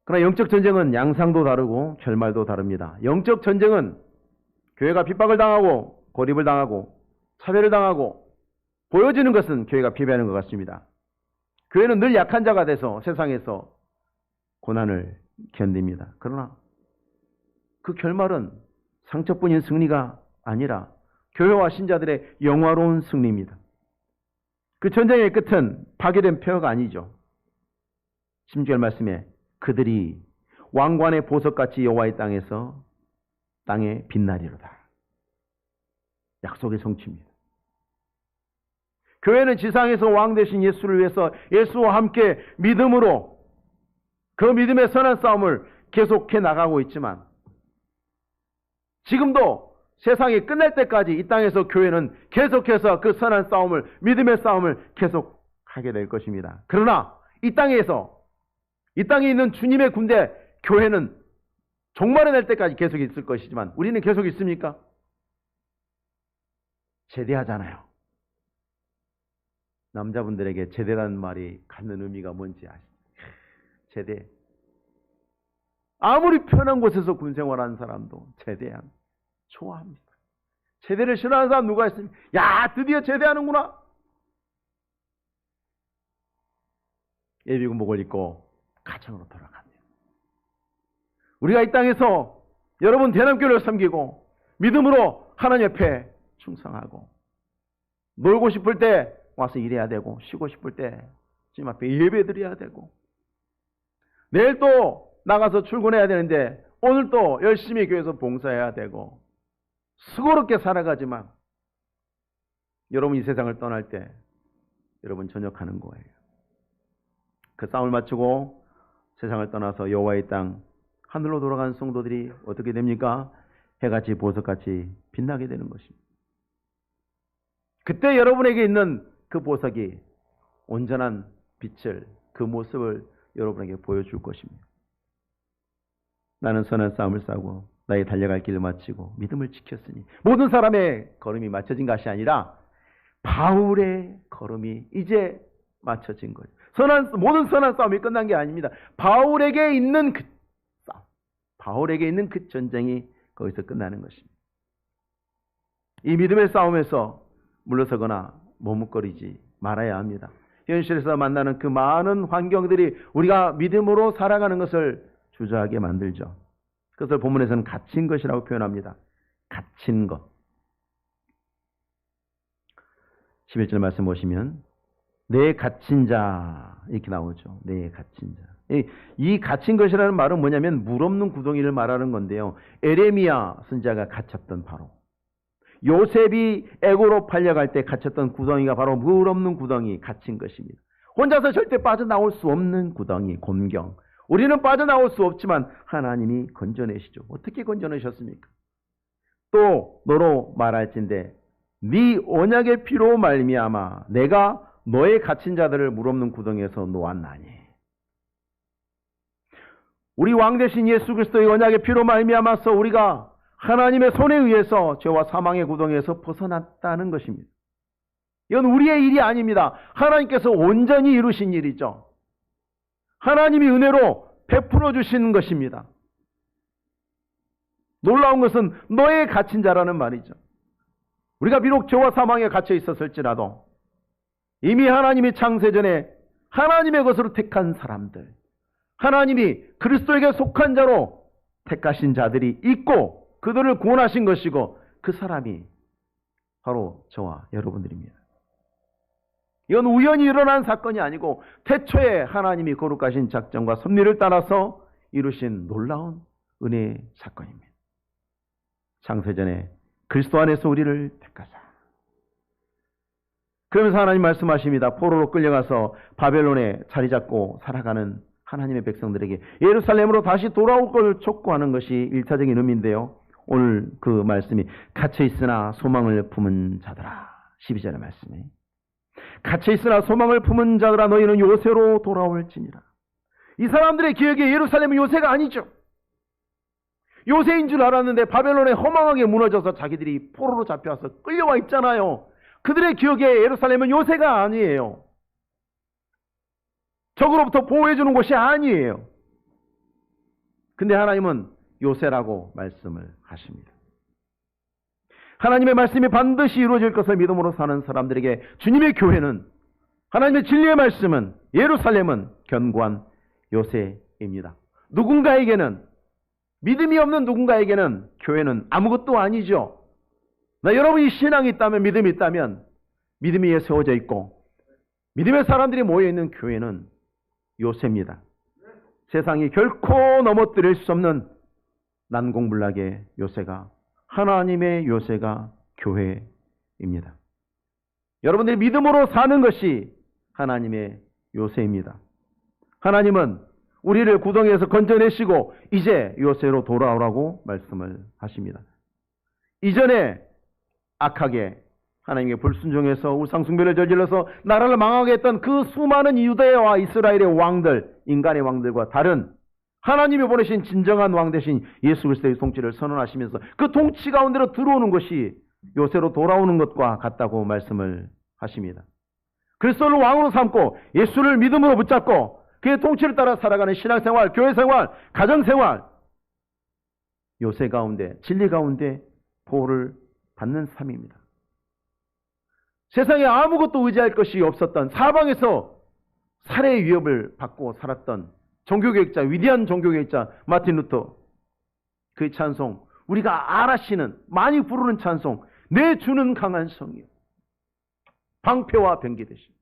그러나 영적 전쟁은 양상도 다르고 결말도 다릅니다. 영적 전쟁은 교회가 핍박을 당하고 고립을 당하고 차별을 당하고 보여지는 것은 교회가 패배하는 것 같습니다. 교회는 늘 약한 자가 돼서 세상에서 고난을 견딥니다. 그러나 그 결말은 상처뿐인 승리가 아니라 교회와 신자들의 영화로운 승리입니다. 그 전쟁의 끝은 파괴된 폐허가 아니죠. 16절 말씀에 그들이 왕관의 보석같이 여호와의 땅에 빛나리로다. 약속의 성취입니다. 교회는 지상에서 왕 되신 예수를 위해서 예수와 함께 믿음으로 그 믿음의 선한 싸움을 계속해 나가고 있지만 지금도 세상이 끝날 때까지 이 땅에서 교회는 계속해서 그 선한 싸움을 믿음의 싸움을 계속하게 될 것입니다. 그러나 이 땅에 있는 주님의 군대 교회는 종말이 날 때까지 계속 있을 것이지만 우리는 계속 있습니까? 제대하잖아요. 남자분들에게 제대라는 말이 갖는 의미가 뭔지 아시죠? 제대. 아무리 편한 곳에서 군생활하는 사람도 제대함 좋아합니다. 제대를 싫어하는 사람 누가 있습니까? 야, 드디어 제대하는구나. 예비군복을 입고 가정으로 돌아갑니다. 우리가 이 땅에서 여러분 대남교회를 섬기고 믿음으로 하나님 옆에 충성하고 놀고 싶을 때 와서 일해야 되고 쉬고 싶을 때 주님 앞에 예배드려야 되고 내일 또 나가서 출근해야 되는데 오늘 또 열심히 교회에서 봉사해야 되고 수고롭게 살아가지만 여러분 이 세상을 떠날 때 여러분 전역하는 거예요. 그 싸움을 마치고 세상을 떠나서 여호와의 땅 하늘로 돌아간 성도들이 어떻게 됩니까? 해같이 보석같이 빛나게 되는 것입니다. 그때 여러분에게 있는 그 보석이 온전한 빛을 그 모습을 여러분에게 보여줄 것입니다. 나는 선한 싸움을 싸고 나의 달려갈 길을 마치고 믿음을 지켰으니 모든 사람의 걸음이 맞춰진 것이 아니라 바울의 걸음이 이제 맞춰진 거예요. 모든 선한 싸움이 끝난 게 아닙니다. 바울에게 있는 그 싸움, 바울에게 있는 그 전쟁이 거기서 끝나는 것입니다. 이 믿음의 싸움에서 물러서거나 머뭇거리지 말아야 합니다. 현실에서 만나는 그 많은 환경들이 우리가 믿음으로 살아가는 것을 주저하게 만들죠. 그것을 본문에서는 갇힌 것이라고 표현합니다. 갇힌 것. 11절 말씀 보시면 내 갇힌 자 이렇게 나오죠. 내 갇힌 자. 이 갇힌 것이라는 말은 뭐냐면 물 없는 구덩이를 말하는 건데요. 에레미야 선지자가 갇혔던 바로 요셉이 애고로 팔려갈 때 갇혔던 구덩이가 바로 물 없는 구덩이, 갇힌 것입니다. 혼자서 절대 빠져나올 수 없는 구덩이, 곤경. 우리는 빠져나올 수 없지만 하나님이 건져내시죠. 어떻게 건져내셨습니까? 또 너로 말할진대 네 언약의 피로 말미암아 내가 너의 갇힌 자들을 물 없는 구덩이에서 놓았나니. 우리 왕 대신 예수 그리스도의 언약의 피로 말미암아서 우리가 하나님의 손에 의해서 죄와 사망의 구덩이에서 벗어났다는 것입니다. 이건 우리의 일이 아닙니다. 하나님께서 온전히 이루신 일이죠. 하나님이 은혜로 베풀어 주신 것입니다. 놀라운 것은 너의 갇힌 자라는 말이죠. 우리가 비록 죄와 사망에 갇혀 있었을지라도 이미 하나님이 창세전에 하나님의 것으로 택한 사람들, 하나님이 그리스도에게 속한 자로 택하신 자들이 있고 그들을 구원하신 것이고 그 사람이 바로 저와 여러분들입니다. 이건 우연히 일어난 사건이 아니고 태초에 하나님이 거룩하신 작정과 섭리를 따라서 이루신 놀라운 은혜의 사건입니다. 창세전에 그리스도 안에서 우리를 택하사. 그러면서 하나님 말씀하십니다. 포로로 끌려가서 바벨론에 자리 잡고 살아가는 하나님의 백성들에게 예루살렘으로 다시 돌아올 걸 촉구하는 것이 1차적인 의미인데요. 오늘 그 말씀이 갇혀있으나 소망을 품은 자들아. 12절의 말씀이 갇혀있으나 소망을 품은 자들아 너희는 요새로 돌아올지니라. 이 사람들의 기억에 예루살렘은 요새가 아니죠. 요새인 줄 알았는데 바벨론에 허망하게 무너져서 자기들이 포로로 잡혀와서 끌려와 있잖아요. 그들의 기억에 예루살렘은 요새가 아니에요. 적으로부터 보호해주는 곳이 아니에요. 근데 하나님은 요새라고 말씀을 하십니다. 하나님의 말씀이 반드시 이루어질 것을 믿음으로 사는 사람들에게 주님의 교회는, 하나님의 진리의 말씀은, 예루살렘은 견고한 요새입니다. 누군가에게는, 믿음이 없는 누군가에게는 교회는 아무것도 아니죠. 여러분이 신앙이 있다면, 믿음이 있다면 믿음이 위에 세워져 있고 믿음의 사람들이 모여있는 교회는 요새입니다. 세상이 결코 넘어뜨릴 수 없는 난공불락의 요새가, 하나님의 요새가 교회입니다. 여러분들이 믿음으로 사는 것이 하나님의 요새입니다. 하나님은 우리를 구덩이에서 건져내시고 이제 요새로 돌아오라고 말씀을 하십니다. 이전에 악하게 하나님께 불순종해서 우상숭배를 저질러서 나라를 망하게 했던 그 수많은 유대와 이스라엘의 왕들, 인간의 왕들과 다른 하나님이 보내신 진정한 왕 대신 예수 그리스도의 통치를 선언하시면서 그 통치 가운데로 들어오는 것이 요새로 돌아오는 것과 같다고 말씀을 하십니다. 그리스도를 왕으로 삼고 예수를 믿음으로 붙잡고 그의 통치를 따라 살아가는 신앙생활, 교회생활, 가정생활, 요새 가운데, 진리 가운데 보호를 받는 삶입니다. 세상에 아무것도 의지할 것이 없었던, 사방에서 살해의 위협을 받고 살았던 종교개혁자, 위대한 종교개혁자 마틴 루터, 그의 찬송, 우리가 알아시는, 많이 부르는 찬송, 내 주는 강한 성이요 방패와 병기 되심.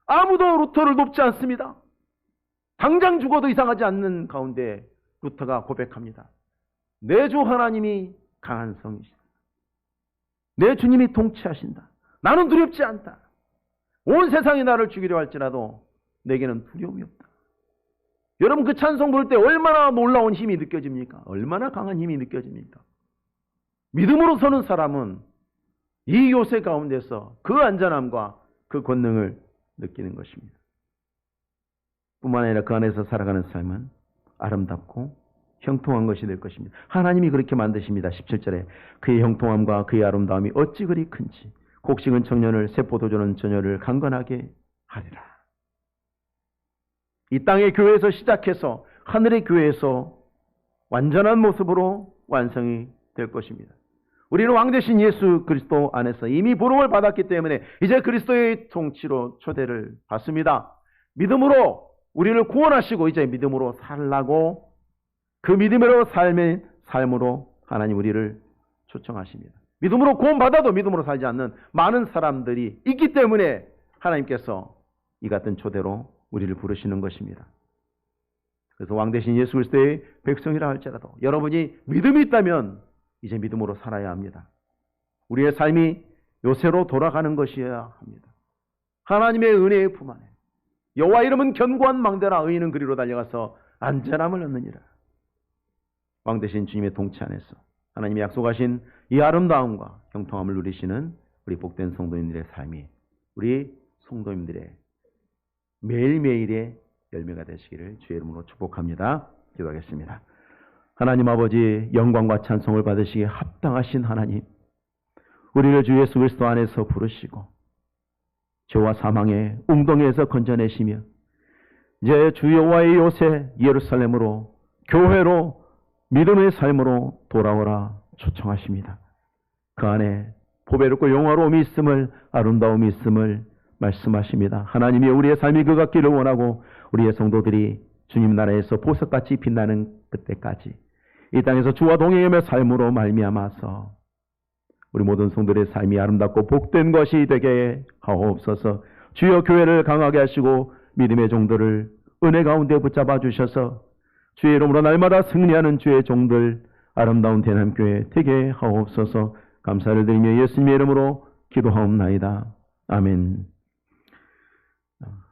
아무도 루터를 돕지 않습니다. 당장 죽어도 이상하지 않는 가운데 루터가 고백합니다. 내 주 하나님이 강한 성이시다. 내 주님이 통치하신다. 나는 두렵지 않다. 온 세상이 나를 죽이려 할지라도 내게는 두려움이 없다. 여러분 그 찬송 부를 때 얼마나 놀라운 힘이 느껴집니까? 얼마나 강한 힘이 느껴집니까? 믿음으로 서는 사람은 이 요새 가운데서 그 안전함과 그 권능을 느끼는 것입니다. 뿐만 아니라 그 안에서 살아가는 삶은 아름답고 형통한 것이 될 것입니다. 하나님이 그렇게 만드십니다. 17절에 그의 형통함과 그의 아름다움이 어찌 그리 큰지 곡식은 청년을, 세포도주는 처녀를 강건하게 하리라. 이 땅의 교회에서 시작해서 하늘의 교회에서 완전한 모습으로 완성이 될 것입니다. 우리는 왕 대신 예수 그리스도 안에서 이미 부름을 받았기 때문에 이제 그리스도의 통치로 초대를 받습니다. 믿음으로 우리를 구원하시고 이제 믿음으로 살라고, 그 믿음으로 삶으로 하나님 우리를 초청하십니다. 믿음으로 구원받아도 믿음으로 살지 않는 많은 사람들이 있기 때문에 하나님께서 이 같은 초대로 우리를 부르시는 것입니다. 그래서 왕 대신 예수 그리스도의 백성이라 할지라도 여러분이 믿음이 있다면 이제 믿음으로 살아야 합니다. 우리의 삶이 요새로 돌아가는 것이어야 합니다. 하나님의 은혜의 품 안에 여호와 이름은 견고한 망대라 의인은 그리로 달려가서 안전함을 얻느니라. 왕 대신 주님의 동체 안에서 하나님이 약속하신 이 아름다움과 형통함을 누리시는 우리 복된 성도님들의 삶이 우리 성도님들의 매일매일의 열매가 되시기를 주의 이름으로 축복합니다. 기도하겠습니다. 하나님 아버지, 영광과 찬송을 받으시기에 합당하신 하나님, 우리를 주 예수 그리스도 안에서 부르시고 죄와 사망의 웅덩이에서 건져내시며 이제 주 여호와의 요새 예루살렘으로, 교회로, 믿음의 삶으로 돌아오라 초청하십니다. 그 안에 보배롭고 영화로움이 있음을, 아름다움이 있음을 말씀하십니다. 하나님이 우리의 삶이 그 같기를 원하고 우리의 성도들이 주님 나라에서 보석같이 빛나는 그때까지 이 땅에서 주와 동행하며 삶으로 말미암아서 우리 모든 성도들의 삶이 아름답고 복된 것이 되게 하옵소서. 주여 교회를 강하게 하시고 믿음의 종들을 은혜 가운데 붙잡아 주셔서 주의 이름으로 날마다 승리하는 주의 종들, 아름다운 대남교회 되게 하옵소서. 감사를 드리며 예수님의 이름으로 기도하옵나이다. 아멘.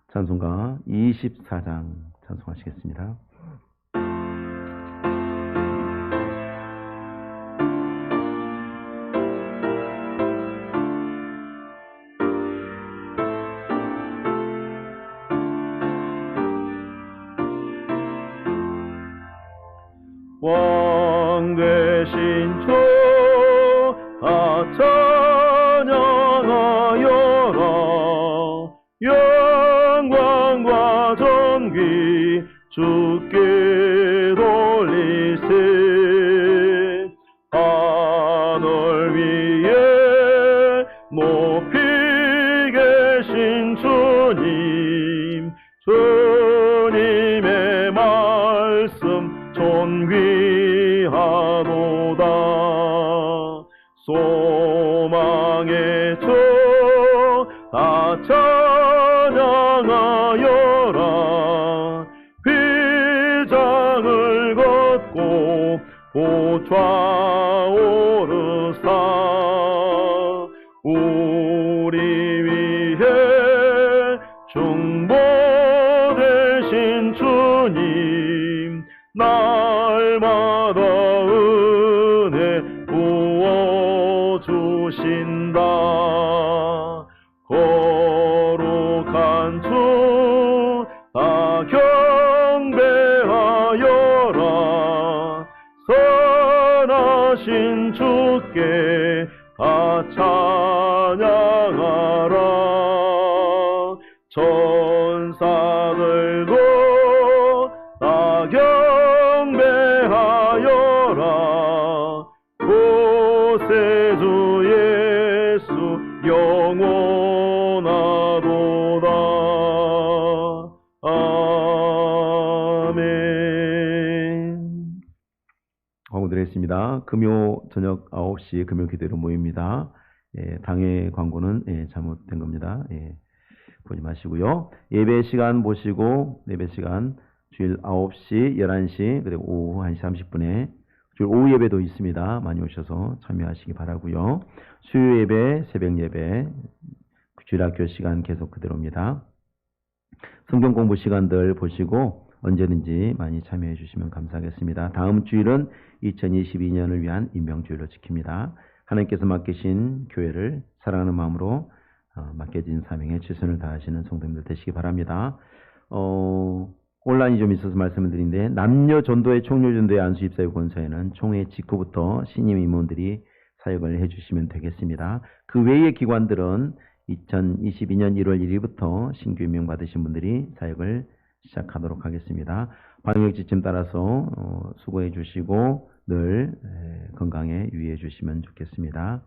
찬송가 24장 찬송하시겠습니다. 왕 되신 주 다 찬양하여라. 영광과 존귀 주께 돌리세. 하늘 위에 높이 계신 주님, 주님의 말씀 존귀하도다. 소망의 주 다 찬양하여라. 휘장을 걷고 보좌오르사. 우리 위해 중보되신 주님, 날마다 은혜 부어주신다. 거룩한 주 다 경배하여라. 선하신 주께 다 찬양하라. 천사들도 다 경배하여라. 구세주 예수 영원하도다. 아멘. 광고드리겠습니다. 금요 저녁 9시 금요 기도로 모입니다. 당의 광고는 잘못된 겁니다. 보지 마시고요. 예배 시간 보시고 예배 시간 주일 9시, 11시, 그리고 오후 1시 30분에 주일 오후 예배도 있습니다. 많이 오셔서 참여하시기 바라고요. 수요 예배, 새벽 예배, 주일 학교 시간 계속 그대로입니다. 성경 공부 시간들 보시고 언제든지 많이 참여해 주시면 감사하겠습니다. 다음 주일은 2022년을 위한 임명주일로 지킵니다. 하나님께서 맡기신 교회를 사랑하는 마음으로 맡겨진 사명에 최선을 다하시는 성도님들 되시기 바랍니다. 온라인이 좀 있어서 말씀을 드리는데, 남녀 전도회, 총료 전도회, 안수 입사회 권사회는 총회 직후부터 신임 임원들이 사역을 해주시면 되겠습니다. 그 외의 기관들은 2022년 1월 1일부터 신규 임명 받으신 분들이 사역을 시작하도록 하겠습니다. 방역 지침 따라서 수고해 주시고 늘 건강에 유의해 주시면 좋겠습니다.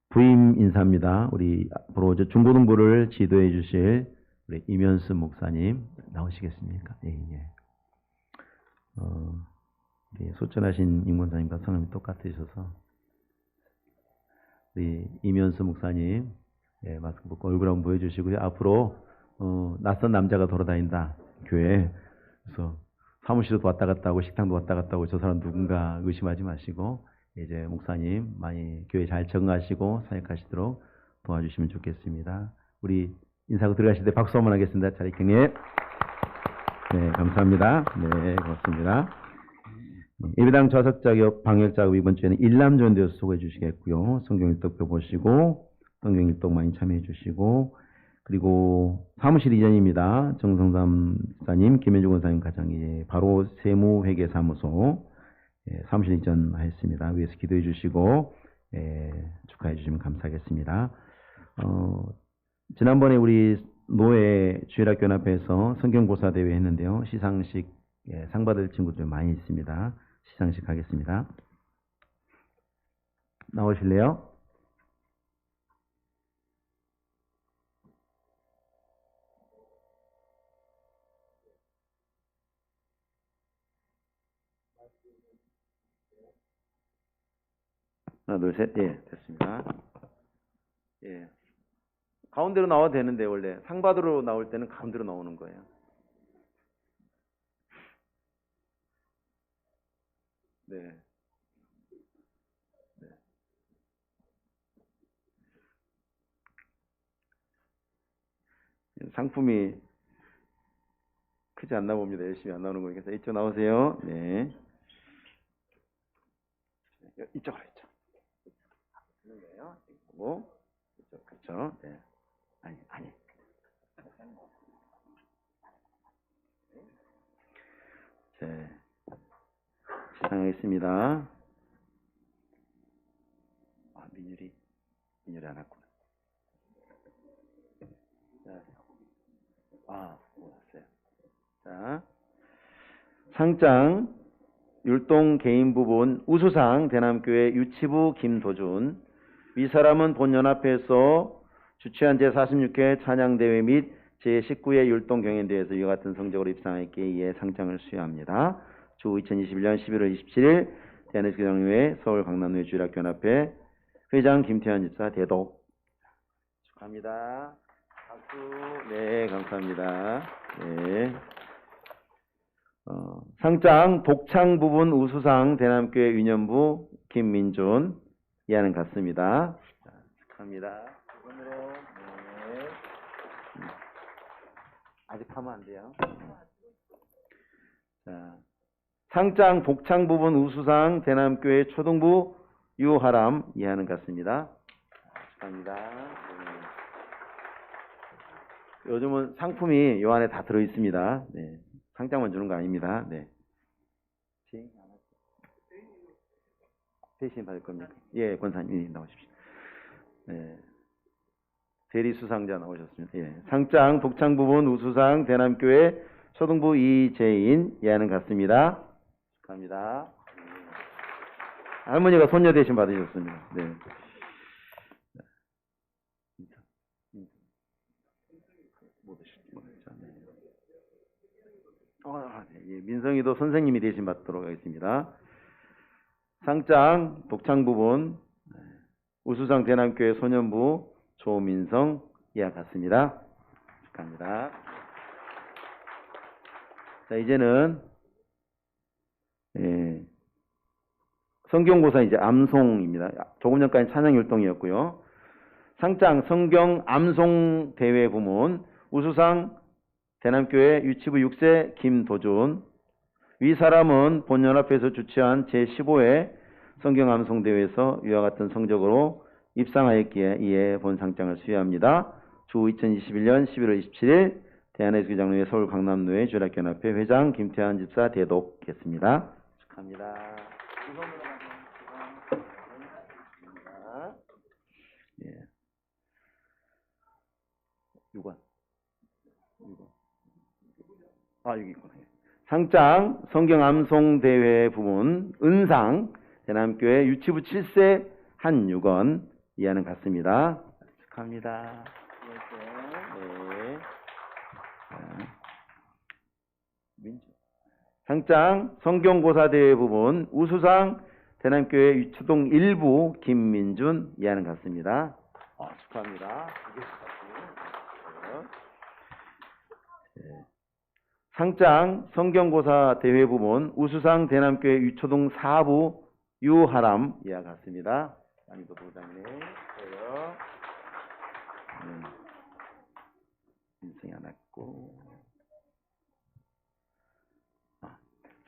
부임 인사입니다. 우리 앞으로 중고등부를 지도해 주실 우리 이면수 목사님 나오시겠습니까? 예. 소천하신 임권사님과 성함이 똑같으셔서 우리 이면수 목사님 마스크 벗고 얼굴 한번 보여주시고요. 앞으로 낯선 남자가 돌아다닌다, 교회에. 그래서 사무실도 왔다 갔다 하고 식당도 왔다 갔다 하고 저 사람 누군가 의심하지 마시고 이제 목사님 많이 교회 잘 적응하시고 사역하시도록 도와주시면 좋겠습니다. 우리 인사하고 들어가실 때 박수 한번 하겠습니다. 자리경님. 네, 감사합니다. 네, 고맙습니다. 예배당 좌석 작업, 방역 작업 이번 주에는 일남전대에서 수고해 주시겠고요. 성경일독표 보시고 성경일독 많이 참여해 주시고, 그리고 사무실 이전입니다. 정성삼 사님, 김현중 원사님 가정이 바로 세무회계사무소 사무실 이전하였습니다. 위에서 기도해 주시고 축하해 주시면 감사하겠습니다. 지난번에 우리 노예 주일학교 연합회에서 성경고사 대회 했는데요. 시상식 상 받을 친구들 많이 있습니다. 시상식 하겠습니다. 나오실래요? 하나, 둘, 셋. 예, 됐습니다. 예. 가운데로 나와도 되는데, 원래 상 받으러 나올 때는 가운데로 나오는 거예요. 네. 네. 상품이 크지 않나 봅니다. 열심히 안 나오는 거니까. 이쪽 나오세요. 네. 이쪽으로, 이쪽. 하는 거예요. 이거 이쪽, 그렇죠. 네. 아니. 네. 시상하겠습니다. 민율이 안 왔구나. 몰랐어요. 자, 상장 율동 개인 부분 우수상 대남교회 유치부 김도준. 이 사람은 본연합회에서 주최한 제46회 찬양대회 및 제19회 율동 경연대회에서 이와 같은 성적으로 입상했기에 이에 상장을 수여합니다. 주 2021년 11월 27일 대한예수교장로회 서울 강남로회 주일학교연합회 회장 김태환 집사 대독. 축하합니다. 박수. 네, 감사합니다. 네. 상장 독창 부분 우수상 대남교회 위년부 김민준. 이하는 같습니다. 자, 축하합니다. 이번으로. 네. 아직 하면 안 돼요. 자, 상장 독창 부분 우수상 대남교회 초등부 유하람. 이하는 같습니다. 축하합니다. 네. 요즘은 상품이 요 안에 다 들어 있습니다. 네. 상장만 주는 거 아닙니다. 네. 대신 받을 겁니까? 예, 권사님 나오십시오. 네. 대리 수상자 나오셨습니다. 예. 상장 독창 부분 우수상 대남교회 초등부 이재인. 예하는 같습니다. 축하합니다. 할머니가 손녀 대신 받으셨습니다. 네. 예, 민성이도 선생님이 대신 받도록 하겠습니다. 상장 독창 부분 우수상 대남교회 소년부 조민성. 이와 같습니다. 축하합니다. 자, 이제는 성경고사 이제 암송입니다. 조금 전까지 찬양율동이었고요. 상장 성경 암송 대회 부문 우수상 대남교회 유치부 6세 김도준. 위 사람은 본연합회에서 주최한 제15회 성경 암송 대회에서 이와 같은 성적으로 입상하였기에 이에 본 상장을 수여합니다. 주 2021년 11월 27일 대한예수교장로회 서울 강남로회 주일학교연합회 회장 김태환 집사 대독했습니다. 축하합니다. 예. 6번. 여기 있구나. 상장 성경 암송 대회 부문 은상 대남교회 유치부 7세 한유건. 이하는 같습니다. 축하합니다. 네. 상장 성경고사 대회 부문 우수상 대남교회 유초동 1부 김민준. 이하는 같습니다. 축하합니다. 상장 성경고사 대회 부문 우수상 대남교회 유초등 4부 유하람 이와 같습니다. 많이도 부장님 있어요. 인생이 하나 있고.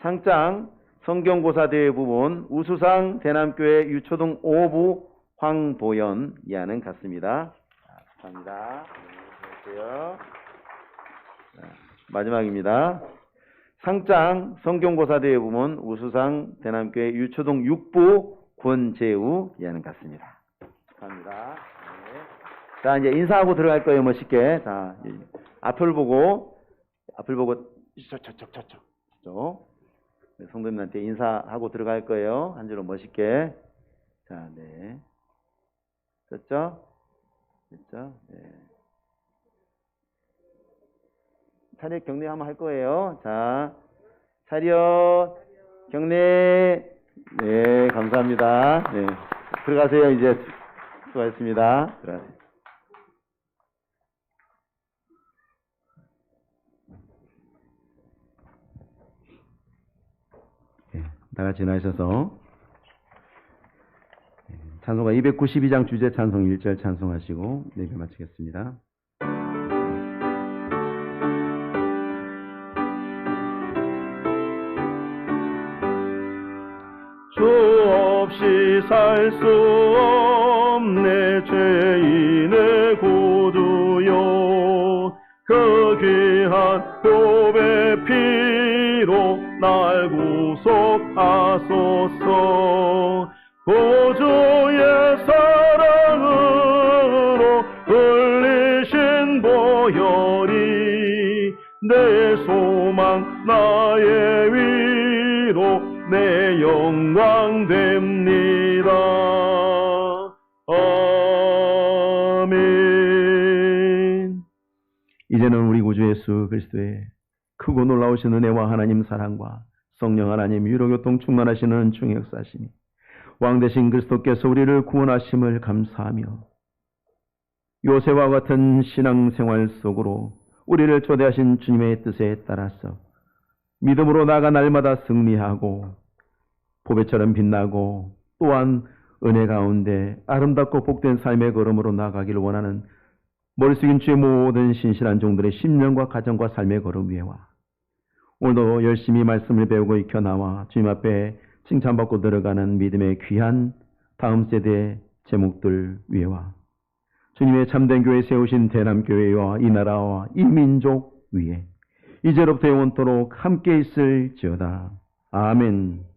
상장 성경고사 대회 부문 우수상 대남교회 유초등 5부 황보연 이하는 같습니다. 감사합니다. 안녕하세요. 마지막입니다. 상장 성경고사 대회 부문 우수상 대남교회 유초등 6부 권재우 이하는 같습니다. 축하합니다. 네. 자, 이제 인사하고 들어갈 거예요. 멋있게. 자, 앞을 보고 저쪽. 성도님한테 인사하고 들어갈 거예요. 한 줄로 멋있게. 자, 네. 됐죠? 네. 차렷 경례 한번 할 거예요. 자, 차렷 경례. 네, 감사합니다. 네, 들어가세요. 이제 수고하셨습니다. 들어가세요. 네, 다 같이 나가셔서 찬송가 292장 주제 찬송 1절 찬송하시고 예배 마치겠습니다. 주 없이 살 수 없네 죄인의 구주요 그 귀한 보배 피로 날 구속하소서 구주의 사랑으로 흘리신 보혈이 내 소망 나의 위로 내 영광 됩니다. 아멘. 이제는 우리 구주 예수 그리스도의 크고 놀라우신 은혜와 하나님 사랑과 성령 하나님 유로교통 충만하시는 중의 역사심이 왕 되신 그리스도께서 우리를 구원하심을 감사하며 요새와 같은 신앙생활 속으로 우리를 초대하신 주님의 뜻에 따라서 믿음으로 나아가 날마다 승리하고 보배처럼 빛나고 또한 은혜 가운데 아름답고 복된 삶의 걸음으로 나아가기를 원하는 머리 숙인 주의 모든 신실한 종들의 심령과 가정과 삶의 걸음 위에와 오늘도 열심히 말씀을 배우고 익혀 나와 주님 앞에 칭찬받고 들어가는 믿음의 귀한 다음 세대의 제목들 위에와 주님의 참된 교회 세우신 대남교회와 이 나라와 이 민족 위에 이제로부터 영원토록 함께 있을지어다. 아멘.